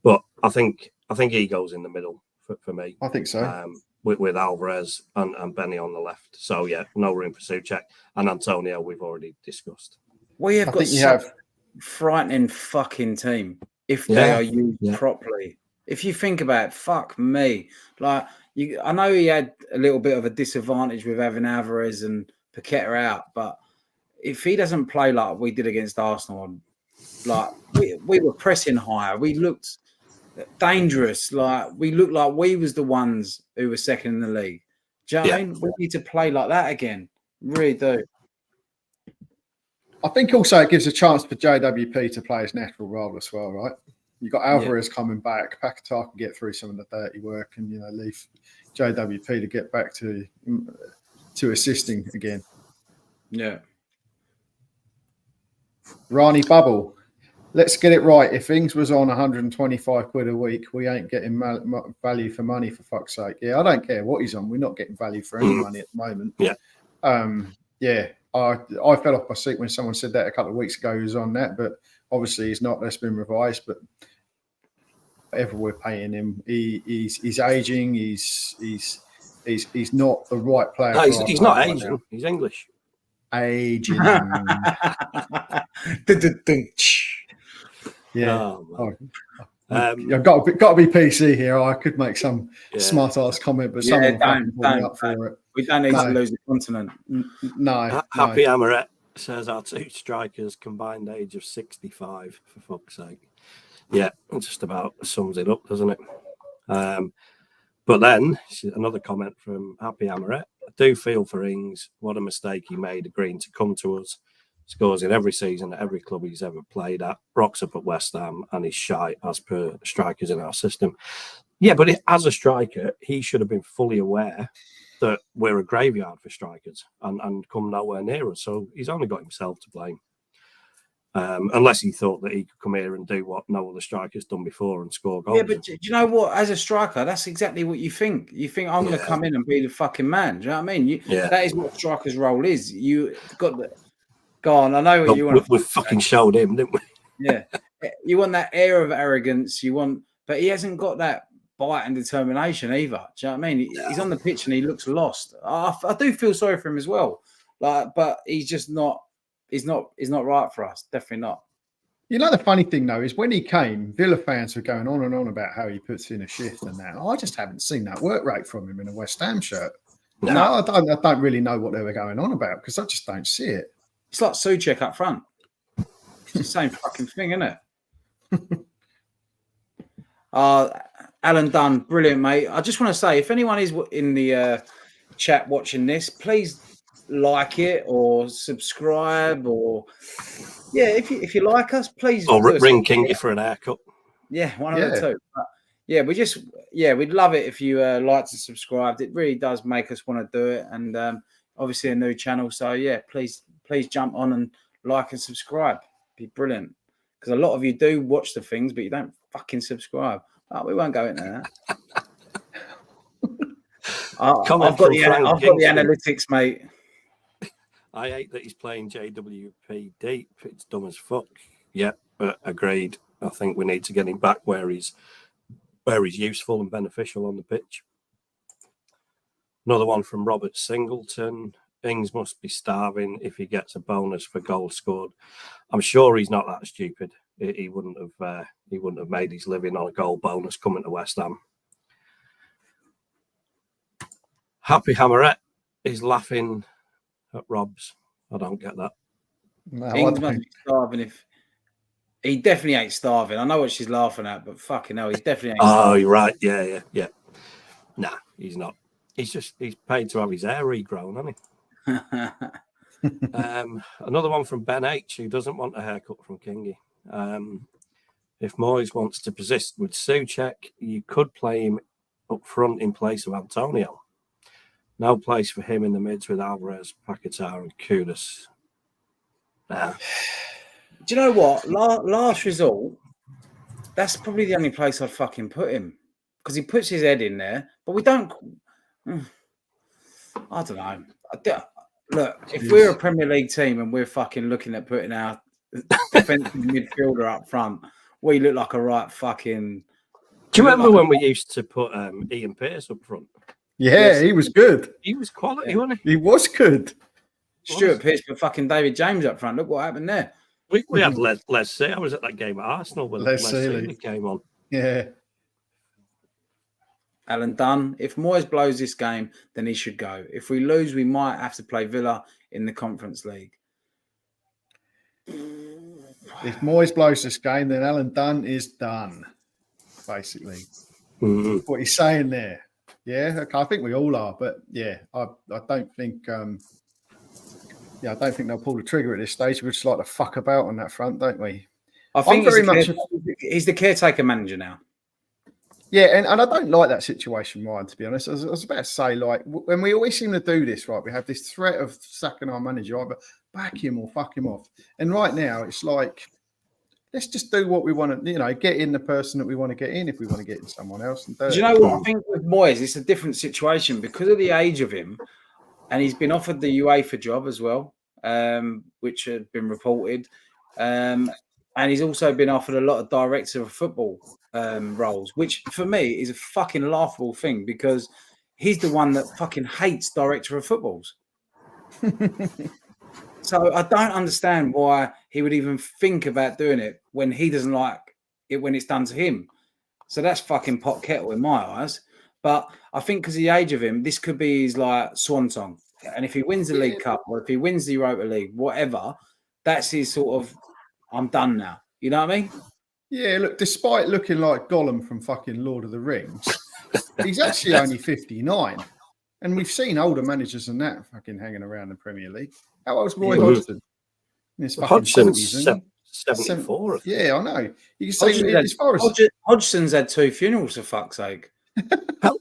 but I think he goes in the middle for me. I think so. With Alvarez and Benny on the left. So yeah, no room for Souček, and Antonio we've already discussed. We have got such a frightening fucking team if they are used properly. If you think about it, fuck me. Like I know he had a little bit of a disadvantage with having Alvarez and Paqueta out, but if he doesn't play like we did against Arsenal, like we were pressing higher, we looked dangerous. Like we looked like we was the ones who were second in the league. Do you know what I mean? We need to play like that again. Really do. I think also it gives a chance for JWP to play his natural role as well, right? You've got Alvarez coming back. Paquetá can get through some of the dirty work and, you know, leave JWP to get back to assisting again. Yeah. Rani Bubble. Let's get it right. If Ings was on 125 quid a week, we ain't getting value for money, for fuck's sake. Yeah, I don't care what he's on. We're not getting value for any money at the moment. Yeah. I fell off my seat when someone said that a couple of weeks ago. He was on that, but obviously he's not. That's been revised. But whatever we're paying him, he's aging. He's not the right player. No, he's not aging. Right, he's English. Aging. Yeah. I've got to be PC here. I could make some smart ass comment, but someone don't pull me up for it. We don't need to lose the continent. No. Happy Amaret says our two strikers combined age of 65, for fuck's sake. Yeah, it just about sums it up, doesn't it? But then another comment from Happy Amaret. I do feel for Ings. What a mistake he made agreeing to come to us. Scores in every season at every club he's ever played at. Rocks up at West Ham and he's shy as per strikers in our system. Yeah, but as a striker, he should have been fully aware that we're a graveyard for strikers and come nowhere near us. So he's only got himself to blame. Unless he thought that he could come here and do what no other striker's done before and score goals. Yeah, but do you know what? As a striker, that's exactly what you think. You think, I'm going to come in and be the fucking man. Do you know what I mean? That is what striker's role is. You got the... Go on, I know what you want. We fucking showed him, didn't we? Yeah. You want that air of arrogance. But he hasn't got that bite and determination either. Do you know what I mean? He's on the pitch and he looks lost. I do feel sorry for him as well. But he's just not... He's not right for us. Definitely not. You know, the funny thing, though, is when he came, Villa fans were going on and on about how he puts in a shift and that. I just haven't seen that work rate from him in a West Ham shirt. No, I don't really know what they were going on about because I just don't see it. It's like Souček up front. It's the same fucking thing, isn't it? Alan Dunn, brilliant, mate. I just want to say, if anyone is in the chat watching this, please like it or subscribe or if you like us, please. Or ring Kingy for an haircut. Yeah, one of the two. But we'd love it if you liked and subscribed. It really does make us want to do it, and obviously a new channel. So please jump on and like and subscribe. It'd be brilliant because a lot of you do watch the things, but you don't fucking subscribe. We won't go into that. I've got the analytics, mate. I hate that he's playing JWP deep. It's dumb as fuck. Yeah, agreed. I think we need to get him back where he's useful and beneficial on the pitch. Another one from Robert Singleton. Ings must be starving if he gets a bonus for goals scored. I'm sure he's not that stupid. He wouldn't have made his living on a goal bonus coming to West Ham. Happy Hammerette is laughing at Robs. I don't get that. No, Ings must be starving He definitely ain't starving. I know what she's laughing at, but fucking hell, he's definitely ain't Oh, starving. you're right. Yeah. Nah, he's not. He's paid to have his hair regrown, hasn't he? Another one from Ben H, who doesn't want a haircut from Kingy. If Moyes wants to persist with Souček, you could play him up front in place of Antonio. No place for him in the mids with Alvarez, Paquetá and Kudus. Nah. Do you know what? Last resort, that's probably the only place I'd fucking put him. Because he puts his head in there, but we don't... I don't know. Look, if we're a Premier League team and we're fucking looking at putting our defensive midfielder up front, we look like a right fucking... Do you remember when we used to put Ian Pearce up front? Yeah, Yes. he was good. He was quality, wasn't he? He was good. Stuart Pearce put fucking David James up front. Look what happened there. We had Les Sealy. I was at that game at Arsenal when Les Sealy came on. Yeah. Alan Dunn. If Moyes blows this game, then he should go. If we lose, we might have to play Villa in the Conference League. If Moyes blows this game, then Alan Dunn is done, basically. Mm-hmm. What he's saying there. Yeah, okay, I think we all are, but yeah, I don't think I don't think they'll pull the trigger at this stage. We just like to fuck about on that front, don't we? I think he's the caretaker manager now. Yeah, and I don't like that situation, Ryan, to be honest. I was about to say, like, when we always seem to do this, right, we have this threat of sacking our manager, either back him or fuck him off. And right now, it's like, let's just do what we want to, get in the person that we want to get in if we want to get in someone else. And do you know what? I think with Moyes, it's a different situation because of the age of him, and he's been offered the UEFA job as well, which had been reported. And he's also been offered a lot of director of football roles, which for me is a fucking laughable thing because he's the one that fucking hates director of footballs. So I don't understand why he would even think about doing it when he doesn't like it when it's done to him. So that's fucking pot kettle in my eyes. But I think because of the age of him, this could be his like swan song. And if he wins the League Cup or if he wins the Europa League, whatever, that's his sort of, I'm done now. You know what I mean? Yeah, look, despite looking like Gollum from fucking Lord of the Rings, he's actually only 59. And we've seen older managers than that fucking hanging around the Premier League. How old's Roy Hodgson? Hodgson's 74. Yeah, I know. You can say as far as Hodgson's had 2 funerals, for fuck's sake.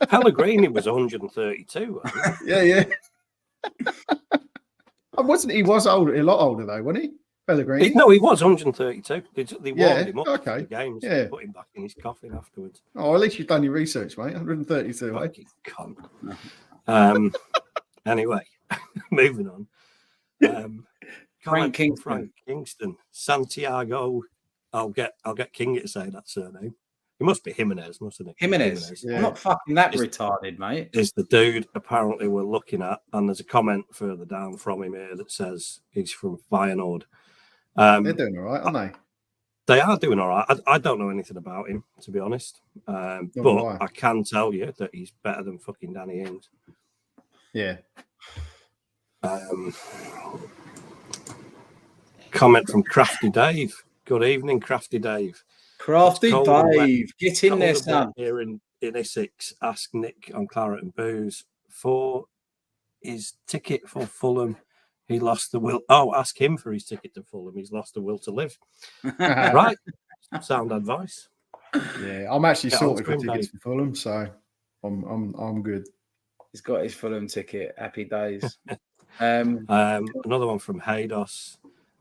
Pellegrini was 132. Yeah. Wasn't he? Was older, a lot older though, wasn't he? Pellegrini? No, he was 132. They warmed him up for the games. Yeah. Put him back in his coffin afterwards. Oh, at least you've done your research, mate. 132, eh? Cunt. Anyway, moving on. Frank Kingston. Santiago. I'll get King to say that surname. It must be Jimenez, mustn't it? Jimenez. Yeah. I'm not fucking that retarded, mate. Is the dude apparently we're looking at, and there's a comment further down from him here that says he's from Feyenoord. They're doing all right, aren't they? They are doing all right. I don't know anything about him, to be honest. But I can tell you that he's better than fucking Danny Ings. Yeah. Comment from Crafty Dave. Good evening, Crafty Dave. Crafty Dave. Get in there, son. Here in Essex, ask Nick on Claret and Booze for his ticket for Fulham. He lost the will. Oh, ask him for his ticket to Fulham. He's lost the will to live. Right. Sound advice. Yeah, I'm actually sorted for tickets for Fulham, so I'm good. He's got his Fulham ticket. Happy days. Another one from Haydos.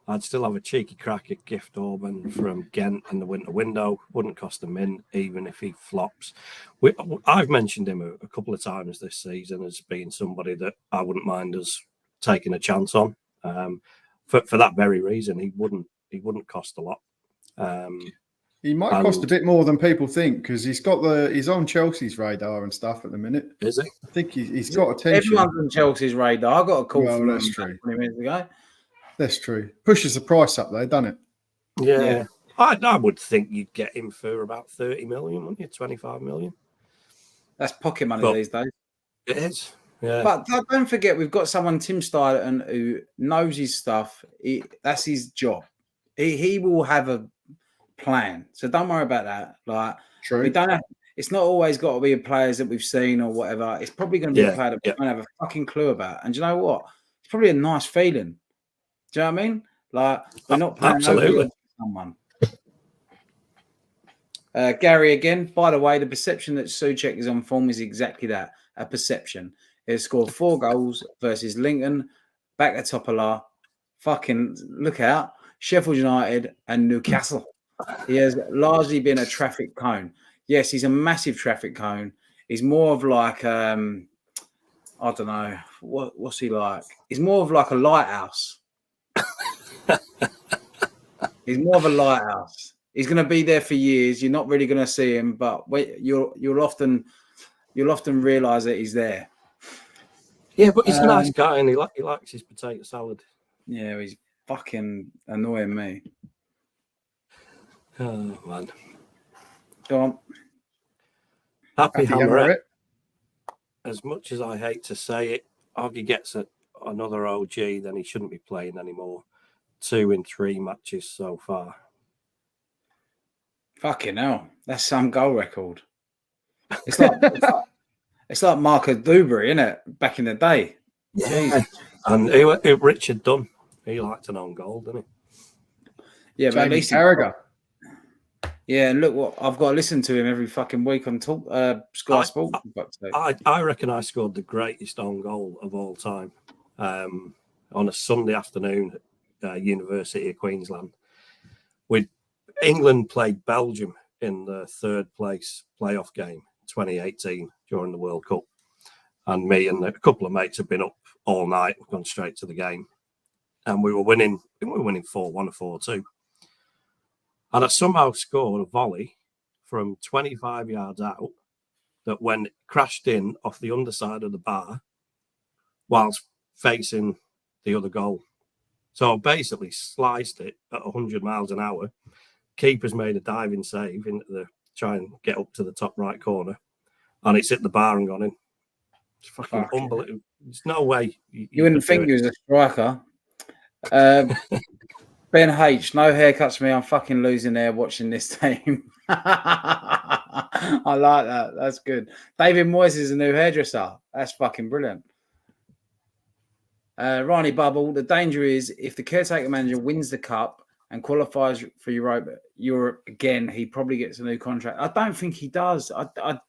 I'd still have a cheeky crack at Gift Orban from Ghent in the winter window. Wouldn't cost a mint, even if he flops. I've mentioned him a couple of times this season as being somebody that I wouldn't mind us taking a chance on. For that very reason, he wouldn't cost a lot. He might cost a bit more than people think because he's on Chelsea's radar and stuff at the minute. Is he? I think he's got attention. Everyone's on Chelsea's radar. I got a call from him 20 minutes ago. That's true. Pushes the price up though, doesn't it? Yeah. I would think you'd get him for about 30 million, wouldn't you? 25 million. That's pocket money these days. It is. Yeah. But don't forget, we've got someone, Tim Styleton, who knows his stuff. That's his job. He will have playing. So don't worry about that. Like, True. we don't have. It's not always got to be players that we've seen or whatever. It's probably going to be a player that we don't have a fucking clue about. And do you know what? It's probably a nice feeling. Do you know what I mean? Like, we're not playing absolutely someone. Gary again. By the way, the perception that Souček is on form is exactly that, a perception. He has scored 4 goals versus Lincoln, back at Topola, fucking look out, Sheffield United and Newcastle. He has largely been a traffic cone. Yes, he's a massive traffic cone. He's more of like, I don't know, what's he like? He's more of like a lighthouse. He's more of a lighthouse. He's going to be there for years. You're not really going to see him, but you'll often realise that he's there. Yeah, but he's a nice guy, and he likes his potato salad. Yeah, he's fucking annoying me. Oh man, Go on. Happy Hammer. As much as I hate to say it, Oggy gets another OG, then he shouldn't be playing anymore. 2 in 3 matches so far. Fucking hell, that's some goal record. It's like Marco Dewberry, isn't it? Back in the day. Yeah. And Richard Dunn, he liked an own goal, didn't he? Yeah, but at least Carragher. Yeah, and look what I've got to listen to him every fucking week on Sky Sport. I reckon I scored the greatest own goal of all time on a Sunday afternoon at University of Queensland. England played Belgium in the 3rd place playoff game, 2018, during the World Cup. And me and a couple of mates had been up all night, gone straight to the game. And we were winning. I think we were winning 4-1 or 4-2. And I somehow scored a volley from 25 yards out that when it crashed in off the underside of the bar whilst facing the other goal. So I basically sliced it at 100 miles an hour. Keeper's made a diving save into try and get up to the top right corner. And it's hit the bar and gone in. It's fucking unbelievable. There's no way. You wouldn't think he was a striker. Ben H, no haircuts for me. I'm fucking losing there watching this team. I like that. That's good. David Moyes is a new hairdresser. That's fucking brilliant. Ronnie Bubble, the danger is if the caretaker manager wins the cup and qualifies for Europe again, he probably gets a new contract. I don't think he does. I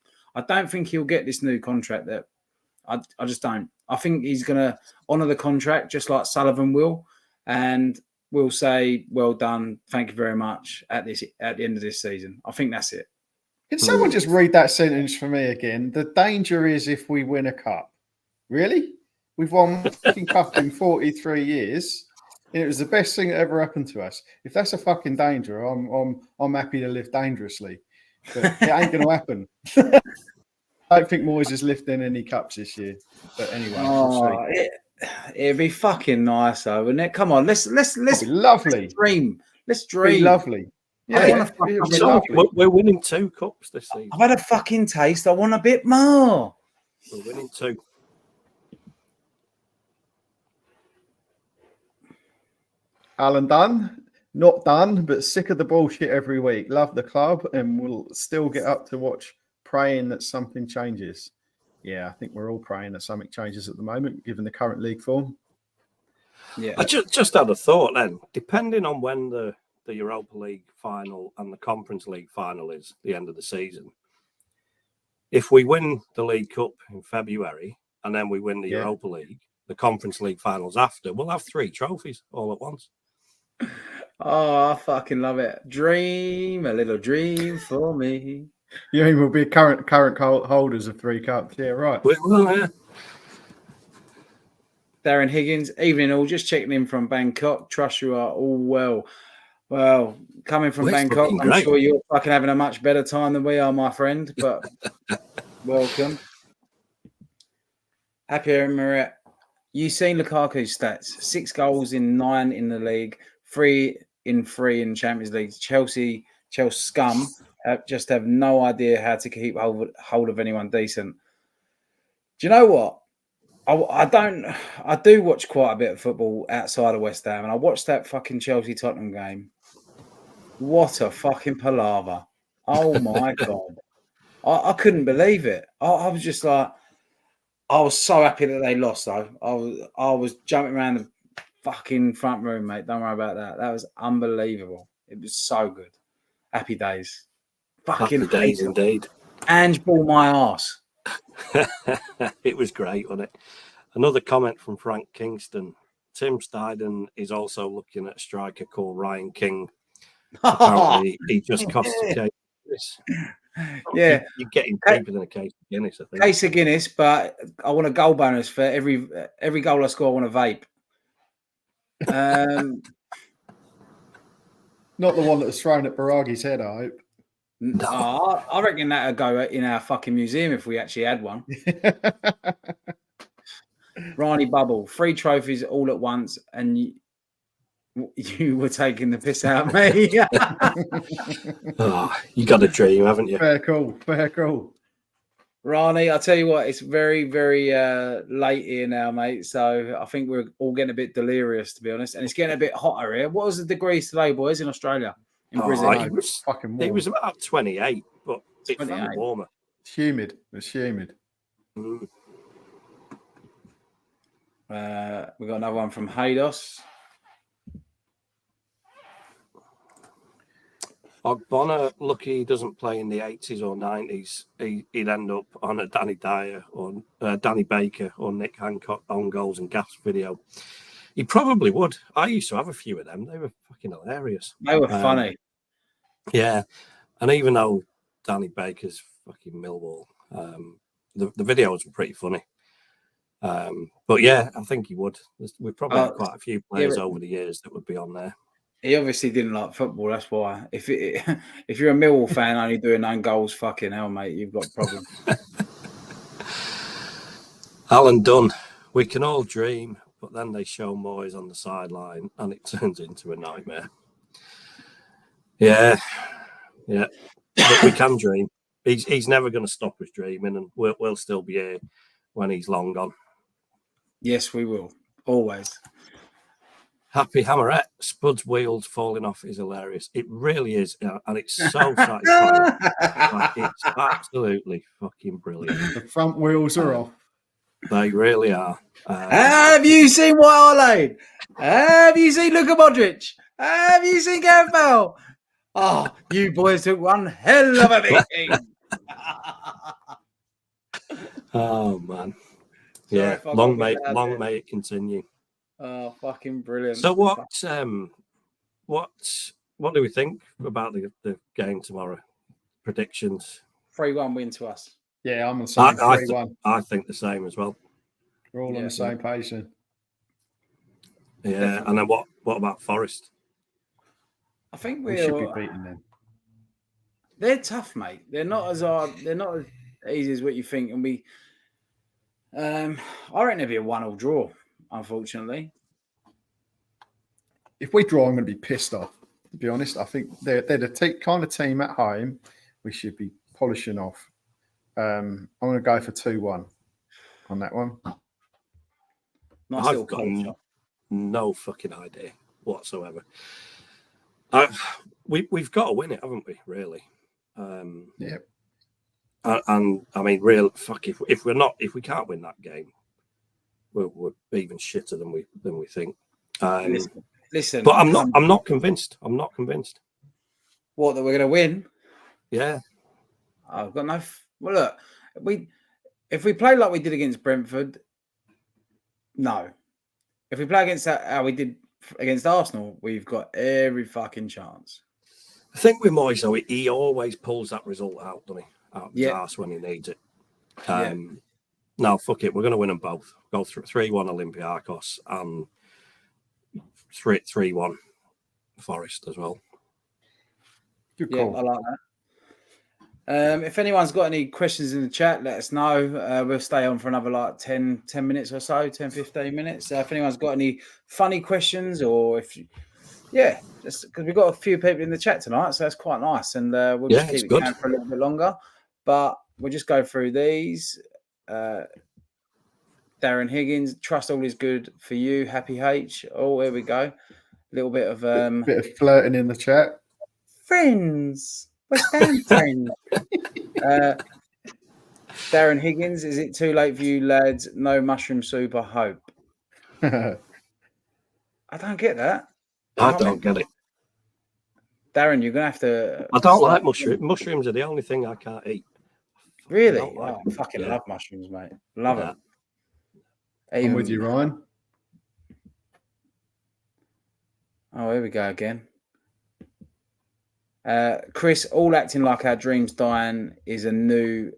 don't think he'll get this new contract. That I just don't. I think he's going to honour the contract just like Sullivan will, and we'll say, well done, thank you very much at the end of this season. I think that's it. Can someone just read that sentence for me again? The danger is if we win a cup. Really? We've won a fucking cup in 43 years. And it was the best thing that ever happened to us. If that's a fucking danger, I'm happy to live dangerously. But it ain't going to happen. I don't think Moyes is lifting any cups this year. But anyway, we'll see. It'd be fucking nice, though, wouldn't it? Come on, let's lovely. Let's dream. Let's dream. Be lovely. Yeah, we're winning 2 cups this season. I've had a fucking taste. I want a bit more. We're winning 2. Alan Dunn, not done, but sick of the bullshit every week. Love the club, and we'll still get up to watch, praying that something changes. Yeah, I think we're all praying that something changes at the moment, given the current league form. Yeah, I just had a thought then. Depending on when the Europa League final and the Conference League final is, the end of the season, if we win the League Cup in February and then we win the Europa League, the Conference League finals after, we'll have 3 trophies all at once. Oh, I fucking love it. Dream, a little dream for me. You mean we'll be current holders of 3 cups? Yeah, right. Well, yeah. Darren Higgins, evening all. Just checking in from Bangkok. Trust you are all well. Well, coming from Bangkok, I'm sure you're fucking having a much better time than we are, my friend. But welcome. Happy Maria. You've seen Lukaku's stats: 6 goals in 9 in the league, 3 in 3 in Champions League. Chelsea scum just have no idea how to keep hold of anyone decent. Do you know what? I do watch quite a bit of football outside of West Ham, and I watched that fucking Chelsea Tottenham game. What a fucking palaver. Oh my God. I couldn't believe it. I was just like, I was so happy that they lost, though. I was jumping around the fucking front room, mate. Don't worry about that. That was unbelievable. It was so good. Happy days. Fucking Happy days indeed. Ange ball my arse. It was great, wasn't it? Another comment from Frank Kingston. Tim Steiden is also looking at a striker called Ryan King. Apparently, he just cost a case of Guinness. Yeah. You're getting cheaper than a case of Guinness, I think. Case of Guinness, but I want a goal bonus for every goal I score. I want a vape. Not the one that was thrown at Baragi's head, I hope. No. I reckon that would go in our fucking museum if we actually had one. Ronnie Bubble, 3 trophies all at once, and you were taking the piss out of me. You got a dream, haven't you? Fair call. Ronnie, I'll tell you what, it's very, very late here now, mate. So I think we're all getting a bit delirious, to be honest. And it's getting a bit hotter here. What was the degrees today, boys, in Australia? In Brisbane? It was fucking warm. It was about 28, but it felt warmer. It's humid. It's humid. Mm. We've got another one from Haydos. Ogbonna, lucky he doesn't play in the 80s or 90s. He'd end up on a Danny Dyer or Danny Baker or Nick Hancock on goals and gas video. He probably would. I used to have a few of them. They were fucking hilarious. They were funny. Yeah. And even though Danny Baker's fucking Millwall, the videos were pretty funny. But yeah, I think he would. We've probably had quite a few players over the years that would be on there. He obviously didn't like football. That's why. If you're a Millwall fan only doing 9 goals, fucking hell, mate, you've got a problem. Alan Dunn, we can all dream, but then they show Moyes on the sideline and it turns into a nightmare. Yeah. But we can dream. He's never going to stop us dreaming, and we'll still be here when he's long gone. Yes, we will. Always. Happy Hammerette, Spud's wheels falling off is hilarious. It really is, and it's so satisfying. It's absolutely fucking brilliant. The front wheels are off. They really are. Have you seen Wildlane? Have you seen Luka Modric? Have you seen Gareth Bale? Oh, you boys took one hell of a beating. Oh man, yeah. Long may it continue. Oh, fucking brilliant! So what do we think about the game tomorrow? Predictions? 3-1 win to us. Yeah, I'm on the same. 3-1. I think the same as well. We're all on the same page then. Yeah, definitely. And then what about Forrest? I think we should be beating them. They're tough, mate. They're not as hard. They're not as easy as what you think. And we, I reckon it'll be a 1-1 draw. Unfortunately, if we draw, I'm going to be pissed off. To be honest, I think they're the kind of team at home we should be polishing off. I'm going to go for 2-1 on that one. Nice. I've got no fucking idea whatsoever. We've got to win it, haven't we? Really? Yeah. And I mean, real fuck. If we can't win that game, we're even shitter than we think. Listen, but I'm not convinced. I'm not convinced. What, that we're going to win? Yeah. I've got no. Well, look, if we play like we did against Brentford, no. If we play against how we did against Arsenal, we've got every fucking chance. I think with Moyes, though, he always pulls that result out, doesn't he? Out of his arse when he needs it. No, fuck it. We're going to win them both. Go through 3-1 Olympiacos and 3-1 Forrest as well. Good call. Yeah, I like that. If anyone's got any questions in the chat, let us know. We'll stay on for another like 10 minutes or so, 10, 15 minutes. If anyone's got any funny questions or just because we've got a few people in the chat tonight, so that's quite nice. And we'll just keep it going for a little bit longer. But we'll just go through these. Darren Higgins, trust all is good for you. Happy H. Oh, here we go. A little bit of bit of flirting in the chat. friends, West Ham friends. Darren Higgins, is it too late for you lads? No mushroom soup, I hope. I don't get that. I don't get it. Darren, you're gonna have to. I don't like mushrooms. Mushrooms are the only thing I can't eat. Really? Like I fucking love mushrooms, mate. Love them. I'm with you, Ryan. Oh, here we go again. Chris, all acting like our dreams dying is a new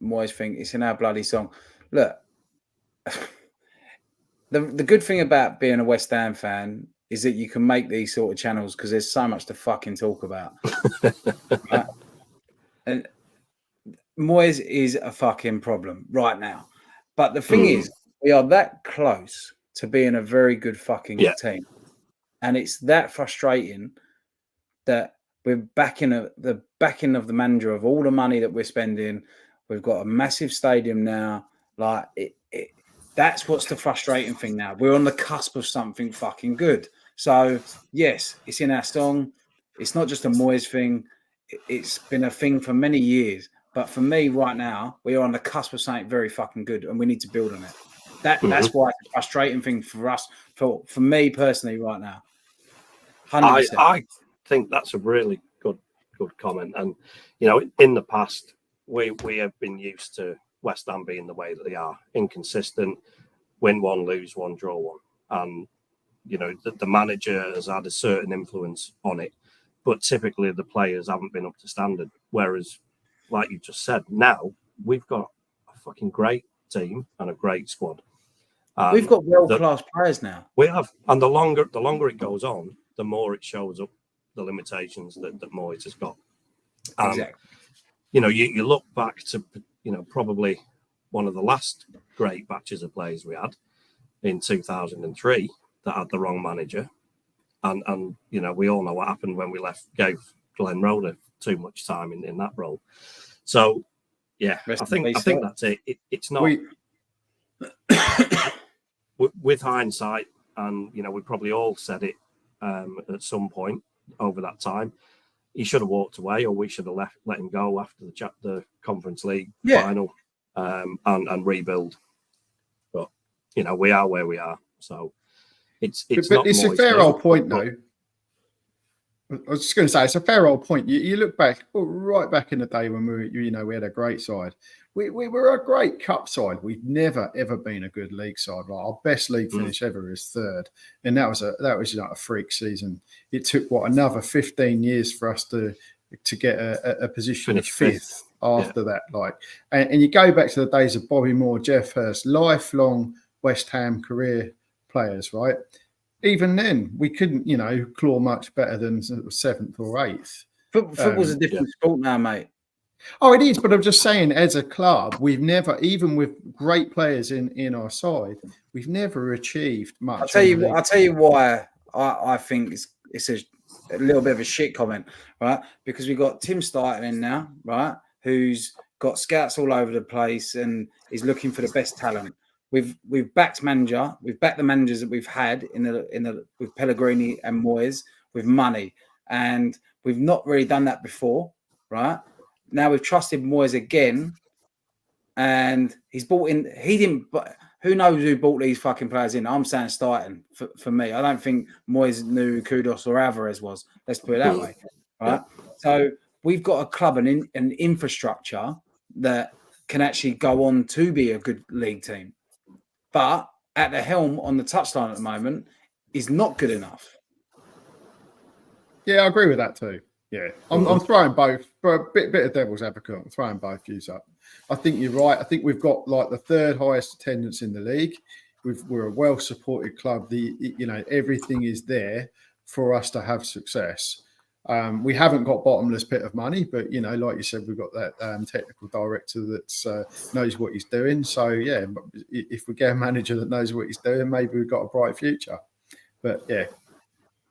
Moyes thing. It's in our bloody song. Look, the good thing about being a West Ham fan is that you can make these sort of channels because there's so much to fucking talk about. Right? And Moyes is a fucking problem right now. But the thing is, we are that close to being a very good fucking team. And it's that frustrating that we're backing the backing of the manager of all the money that we're spending. We've got a massive stadium now. Like that's what's the frustrating thing now. We're on the cusp of something fucking good. So yes, it's in our song. It's not just a Moyes thing. It's been a thing for many years. But for me right now, we are on the cusp of something very fucking good and we need to build on it. That's why it's a frustrating thing for us, for me personally right now. 100%. I think that's a really good comment. And, in the past, we have been used to West Ham being the way that they are, inconsistent, win one, lose one, draw one. And, the manager has had a certain influence on it, but typically the players haven't been up to standard. Whereas, like you just said, now we've got a fucking great team and a great squad. We've got world-class players now. We have. And the longer it goes on, the more it shows up the limitations that Moyes has got. Exactly. You look back to, probably one of the last great batches of players we had in 2003 that had the wrong manager. And we all know what happened when we gave Glenn Roeder too much time in that role. So, yeah, I think that's it. It's not... with hindsight, and, we probably all said it at some point over that time, he should have walked away, or we should have let him go after the Conference League final and rebuild. But, we are where we are. So it's not a fair old point, though. I was just going to say, it's a fair old point. You look back, right back in the day when we had a great side. We were a great cup side. We've never ever been a good league side. Like our best league finish ever is third, and that was a freak season. It took another 15 years for us to get a position of fifth after that. And you go back to the days of Bobby Moore, Jeff Hurst, lifelong West Ham career players, right? Even then, we couldn't, claw much better than seventh or eighth. Football's a different sport now, mate. Oh, it is, but I'm just saying, as a club, we've never, even with great players in our side, we've never achieved much. I'll tell you why I think it's a little bit of a shit comment, right? Because we've got Tim Stighton in now, right? Who's got scouts all over the place and is looking for the best talent. We've backed manager. We've backed the managers that we've had with Pellegrini and Moyes with money, and we've not really done that before, right? Now we've trusted Moyes again, and he's bought in. He didn't. But who knows who bought these fucking players in? I'm saying Stighton for me. I don't think Moyes knew who Kudos or Alvarez was. Let's put it that way, right? So we've got a club and an infrastructure that can actually go on to be a good league team. But at the helm on the touchline at the moment is not good enough. Yeah, I agree with that too. Yeah, I'm throwing both, for a bit of devil's advocate. I'm throwing both views up. I think you're right. I think we've got the third highest attendance in the league. We're a well-supported club. Everything is there for us to have success. We haven't got bottomless pit of money, but like you said, we've got that technical director that knows what he's doing. So yeah, if we get a manager that knows what he's doing, maybe we've got a bright future. But yeah,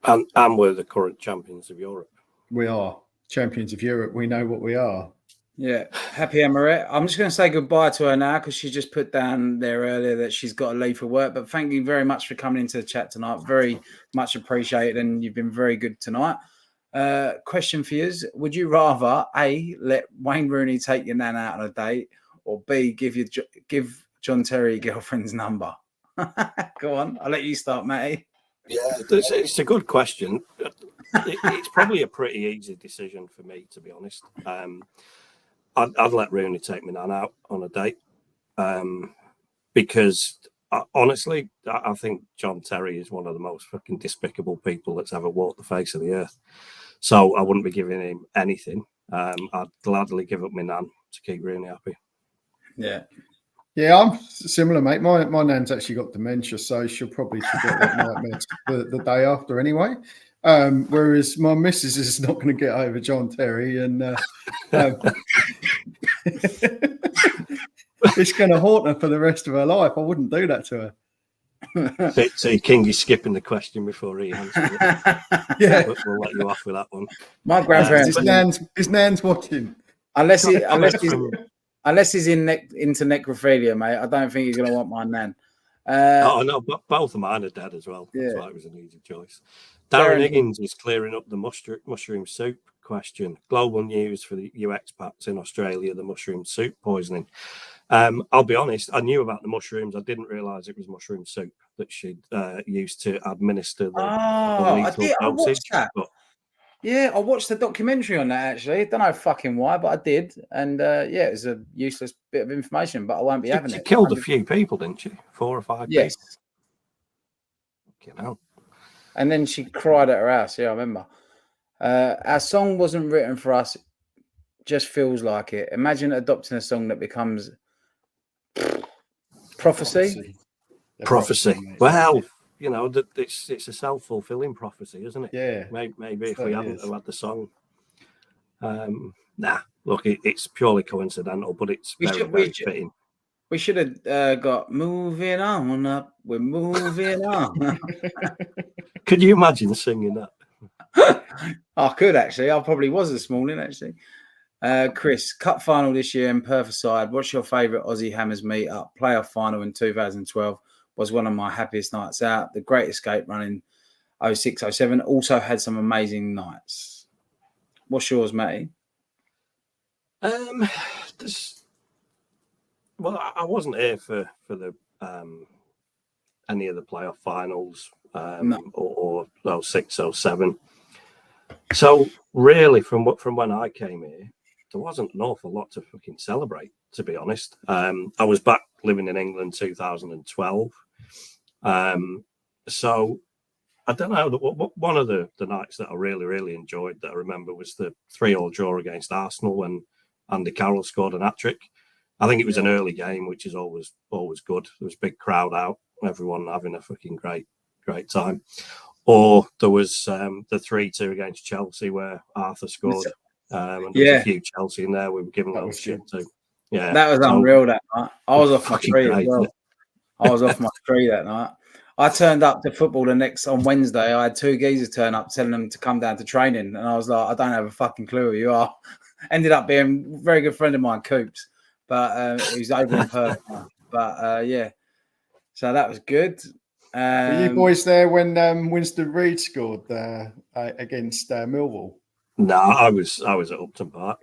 and we're the current champions of Europe. We are champions of Europe. We know what we are. Yeah, happy Emirates. I'm just going to say goodbye to her now because she just put down there earlier that she's got to leave for work. But thank you very much for coming into the chat tonight. Very much appreciated, and you've been very good tonight. Question for you: would you rather A, let Wayne Rooney take your nan out on a date, or B, give John Terry your girlfriend's number? Go on, I'll let you start, Matty. Yeah, it's a good question. It's probably a pretty easy decision for me, to be honest. I'd let Rooney take my nan out on a date because honestly, I think John Terry is one of the most fucking despicable people that's ever walked the face of the earth. So I wouldn't be giving him anything. I'd gladly give up my nan to keep Rooney happy. Yeah. Yeah, I'm similar, mate. My nan's actually got dementia, so she'll probably forget that nightmare the day after anyway. Whereas my missus is not going to get over John Terry, and it's going to haunt her for the rest of her life. I wouldn't do that to her. So King is skipping the question before he answers it. Yeah, we'll let you off with that one. My grandparents. His nan's watching. Unless he's into necrophilia, mate, I don't think he's going to want my nan. No, but both of mine are dead as well. That's why it was an easy choice. Darren Higgins is clearing up the mushroom soup question. Global news for the expats in Australia, the mushroom soup poisoning. I'll be honest, I knew about the mushrooms. I didn't realise it was mushroom soup that she'd used to administer the lethal dosage. Yeah, I watched the documentary on that, actually. Don't know fucking why, but I did. And it was a useless bit of information, but I won't be having it. She killed a few people, didn't she? 4 or 5 people. Fucking hell. And then she cried at her house. Yeah, I remember. Our song wasn't written for us. Just feels like it. Imagine adopting a song that becomes prophecy. Well, you know, it's a self-fulfilling prophecy, isn't it? Yeah. Maybe if we hadn't had the song. Look, it's purely coincidental, but it's very fitting. We should have got moving on up. We're moving on. Could you imagine singing that? I could, actually. I probably was this morning, actually. Chris, cup final this year in Perth aside, what's your favourite Aussie Hammers meet-up? Playoff final in 2012 was one of my happiest nights out. The Great Escape run in 06, 07 also had some amazing nights. What's yours, Matty? Well, I wasn't here for the any of the playoff finals or 06, 07. So really, from when I came here, there wasn't an awful lot to fucking celebrate, to be honest. I was back living in England 2012. So I don't know. One of the nights that I really, really enjoyed that I remember was the 3-3 draw against Arsenal when Andy Carroll scored an hat-trick. I think it was an early game, which is always good. There was a big crowd out, everyone having a fucking great time. Or there was the 3-2 against Chelsea where Arthur scored. And there was a few Chelsea in there. We were giving a little shit too. Yeah, that was unreal that night. I was off my tree as well. I was off my tree that night. I turned up to football on Wednesday. I had 2 geezers turn up telling them to come down to training. And I was like, I don't have a fucking clue who you are. Ended up being a very good friend of mine, Coops. But he's over in Perth now. But so that was good. Were you boys there when Winston Reid scored against Millwall? No, I was at Upton Park.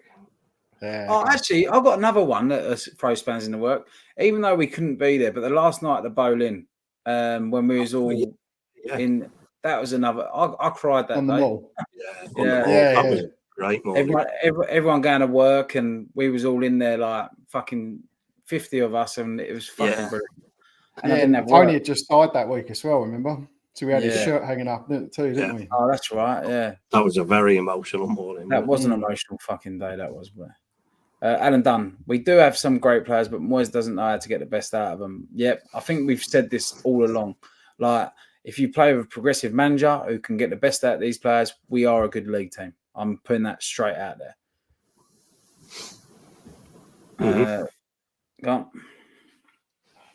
Actually, I've got another one that throws spans in the work. Even though we couldn't be there, but the last night at the Boleyn, when we was all in, that was another. I cried that on day. The wall. That was a great morning. Everyone going to work, and we was all in there like fucking 50 of us, and it was fucking brilliant. And Tony had just died that week as well, remember? So we had his shirt hanging up too, didn't we? Oh, that's right, yeah. That was a very emotional morning. That was an emotional fucking day, that was. Alan Dunn, we do have some great players, but Moyes doesn't know how to get the best out of them. Yep, I think we've said this all along. Like, if you play with a progressive manager who can get the best out of these players, we are a good league team. I'm putting that straight out there. Go on.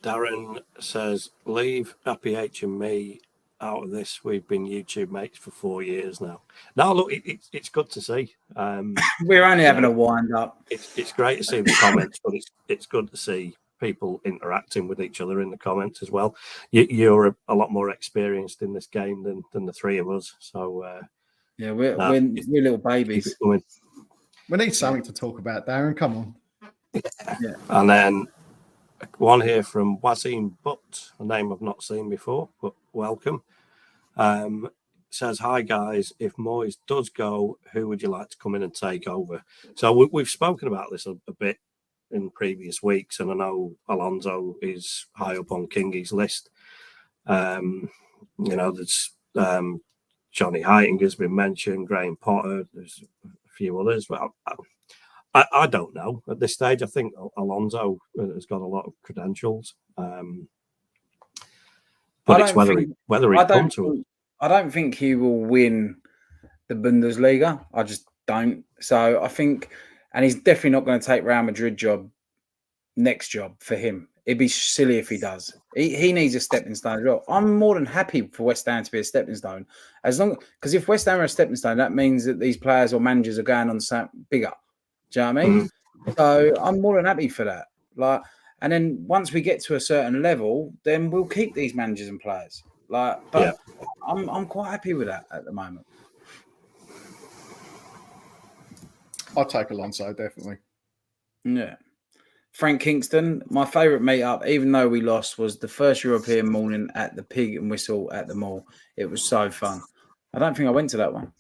Darren says, leave Happy H and me out of this. We've been YouTube mates for 4 years now. Now, look, it's good to see. We're only having a wind up. It's great to see the comments, but it's good to see people interacting with each other in the comments as well. You're a lot more experienced in this game than the three of us. So, Yeah, we're little babies. We need something to talk about, Darren. Come on. Yeah. And then one here from Wasim Butt, a name I've not seen before, but welcome. Says, hi guys, if Moyes does go, who would you like to come in and take over? So we've spoken about this a bit in previous weeks, and I know Alonso is high up on Kingy's list. There's Johnny Heitinger's been mentioned, Graham Potter, there's a few others. Well, I don't know at this stage. I think Alonso has got a lot of credentials, but it's whether he comes to it. I don't think he will win the Bundesliga. I just don't. So I think, and he's definitely not going to take Real Madrid next job for him. It'd be silly if he does. He needs a stepping stone as well. I'm more than happy for West Ham to be a stepping stone, because if West Ham are a stepping stone, that means that these players or managers are going on something bigger. Do you know what I mean? So I'm more than happy for that. And then once we get to a certain level, then we'll keep these managers and players. I'm quite happy with that at the moment. I'll take Alonso, definitely. Yeah. Frank Kingston, my favourite meet-up, even though we lost, was the first European morning at the Pig and Whistle at the mall. It was so fun. I don't think I went to that one.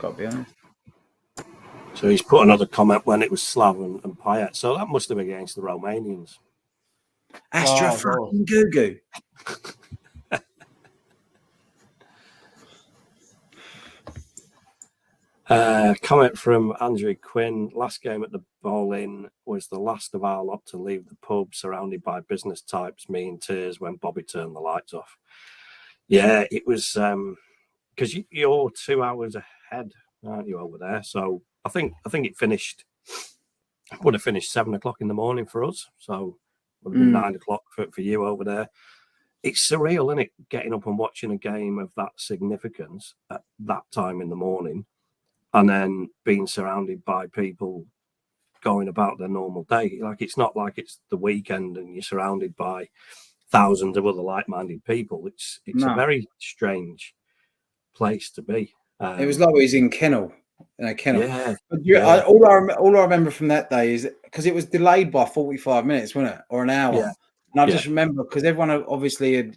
Got to be honest. So he's put another comment when it was Slav and Payet. So that must have been against the Romanians. Astra fucking Gugu. Comment from Andrew Quinn. Last game at the Bowl-In was the last of our lot to leave the pub, surrounded by business types, me in tears when Bobby turned the lights off. Yeah, it was because you're 2 hours ahead, aren't you, over there? So I think it would have finished 7 o'clock in the morning for us. So would have been 9 o'clock for you over there. It's surreal, isn't it, getting up and watching a game of that significance at that time in the morning, and then being surrounded by people going about their normal day. Like, it's not like it's the weekend and you're surrounded by thousands of other like-minded people. It's a very strange place to be. It was like we was in Kennel. Yeah. All I remember from that day is because it was delayed by 45 minutes, wasn't it, or an hour? Yeah. And I just remember because everyone obviously had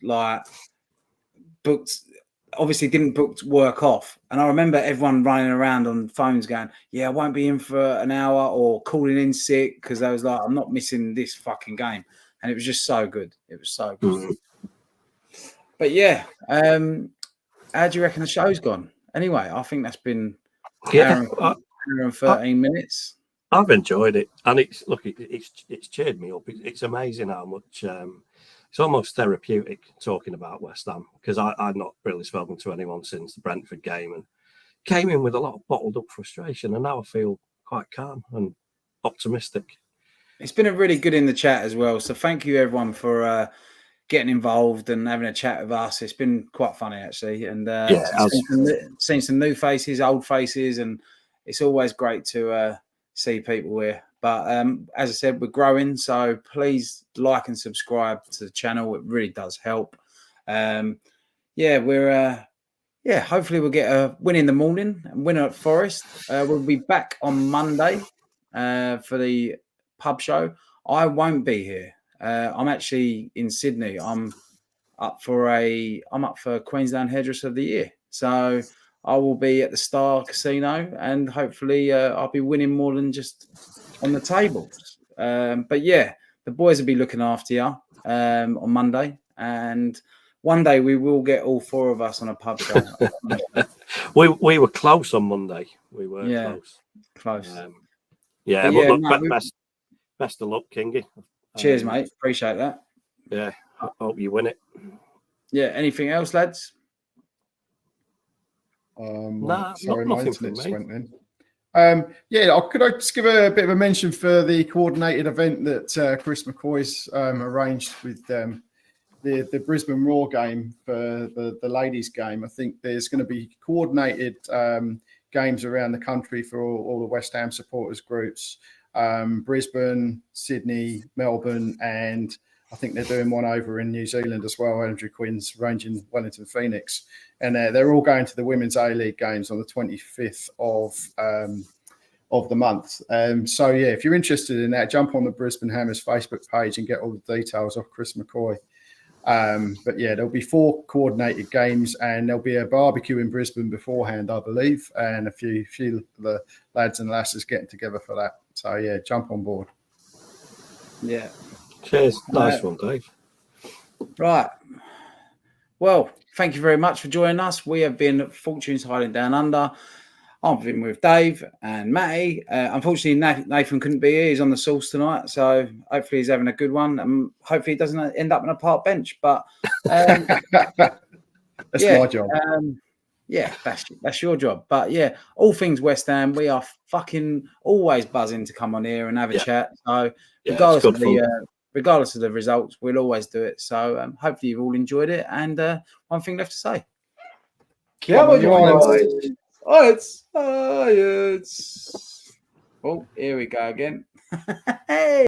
didn't book work off, and I remember everyone running around on phones going, "Yeah, I won't be in for an hour," or calling in sick because I was like, "I'm not missing this fucking game," and it was just so good. It was so good. But yeah, how do you reckon the show's gone? Anyway, I think that's been hour and 13 minutes. I've enjoyed it, and it's cheered me up. It's amazing how much it's almost therapeutic talking about West Ham, because I'd not really spoken to anyone since the Brentford game and came in with a lot of bottled up frustration, and now I feel quite calm and optimistic. It's been a really good in the chat as well, so thank you everyone for getting involved and having a chat with us. It's been quite funny actually, and seen some new faces, old faces, and it's always great to see people here. But as I said, we're growing, so please like and subscribe to the channel. It really does help. Hopefully we'll get a win in the morning and winner at Forrest. We'll be back on Monday for the pub show. I won't be here. I'm actually in Sydney. I'm up for Queensland Hairdresser of the Year. So I will be at the Star Casino, and hopefully I'll be winning more than just on the tables. But yeah, the boys will be looking after you on Monday, and one day we will get all four of us on a pub show. we were close on Monday. We were close. Best of luck, Kingy. Cheers, mate. Appreciate that. Yeah, I hope you win it. Yeah. Anything else, lads? Sorry, my internet just went in. Could I just give a bit of a mention for the coordinated event that Chris McCoy's arranged with the Brisbane Raw game for the ladies' game. I think there's going to be coordinated games around the country for all the West Ham supporters groups. Brisbane, Sydney, Melbourne, and I think they're doing one over in New Zealand as well. Andrew Quinn's ranging Wellington Phoenix, and they're all going to the Women's A-League games on the 25th of the month. So yeah, if you're interested in that, jump on the Brisbane Hammers Facebook page and get all the details off Chris McCoy. But yeah, there'll be 4 coordinated games, and there'll be a barbecue in Brisbane beforehand, I believe, and a few of the lads and lasses getting together for that. So yeah, jump on board. Yeah. Cheers. Nice one, Dave. Right. Well, thank you very much for joining us. We have been Fortunes Hiding Down Under. I've been with Dave and Matty. Unfortunately, Nathan couldn't be here. He's on the sauce tonight, so hopefully he's having a good one. And hopefully he doesn't end up on a park bench. But that's my job. Yeah, that's your job. But yeah, all things West Ham, we are fucking always buzzing to come on here and have a chat. So regardless of the results, we'll always do it. So hopefully you've all enjoyed it. And one thing left to say. It's oh, here we go again. Hey.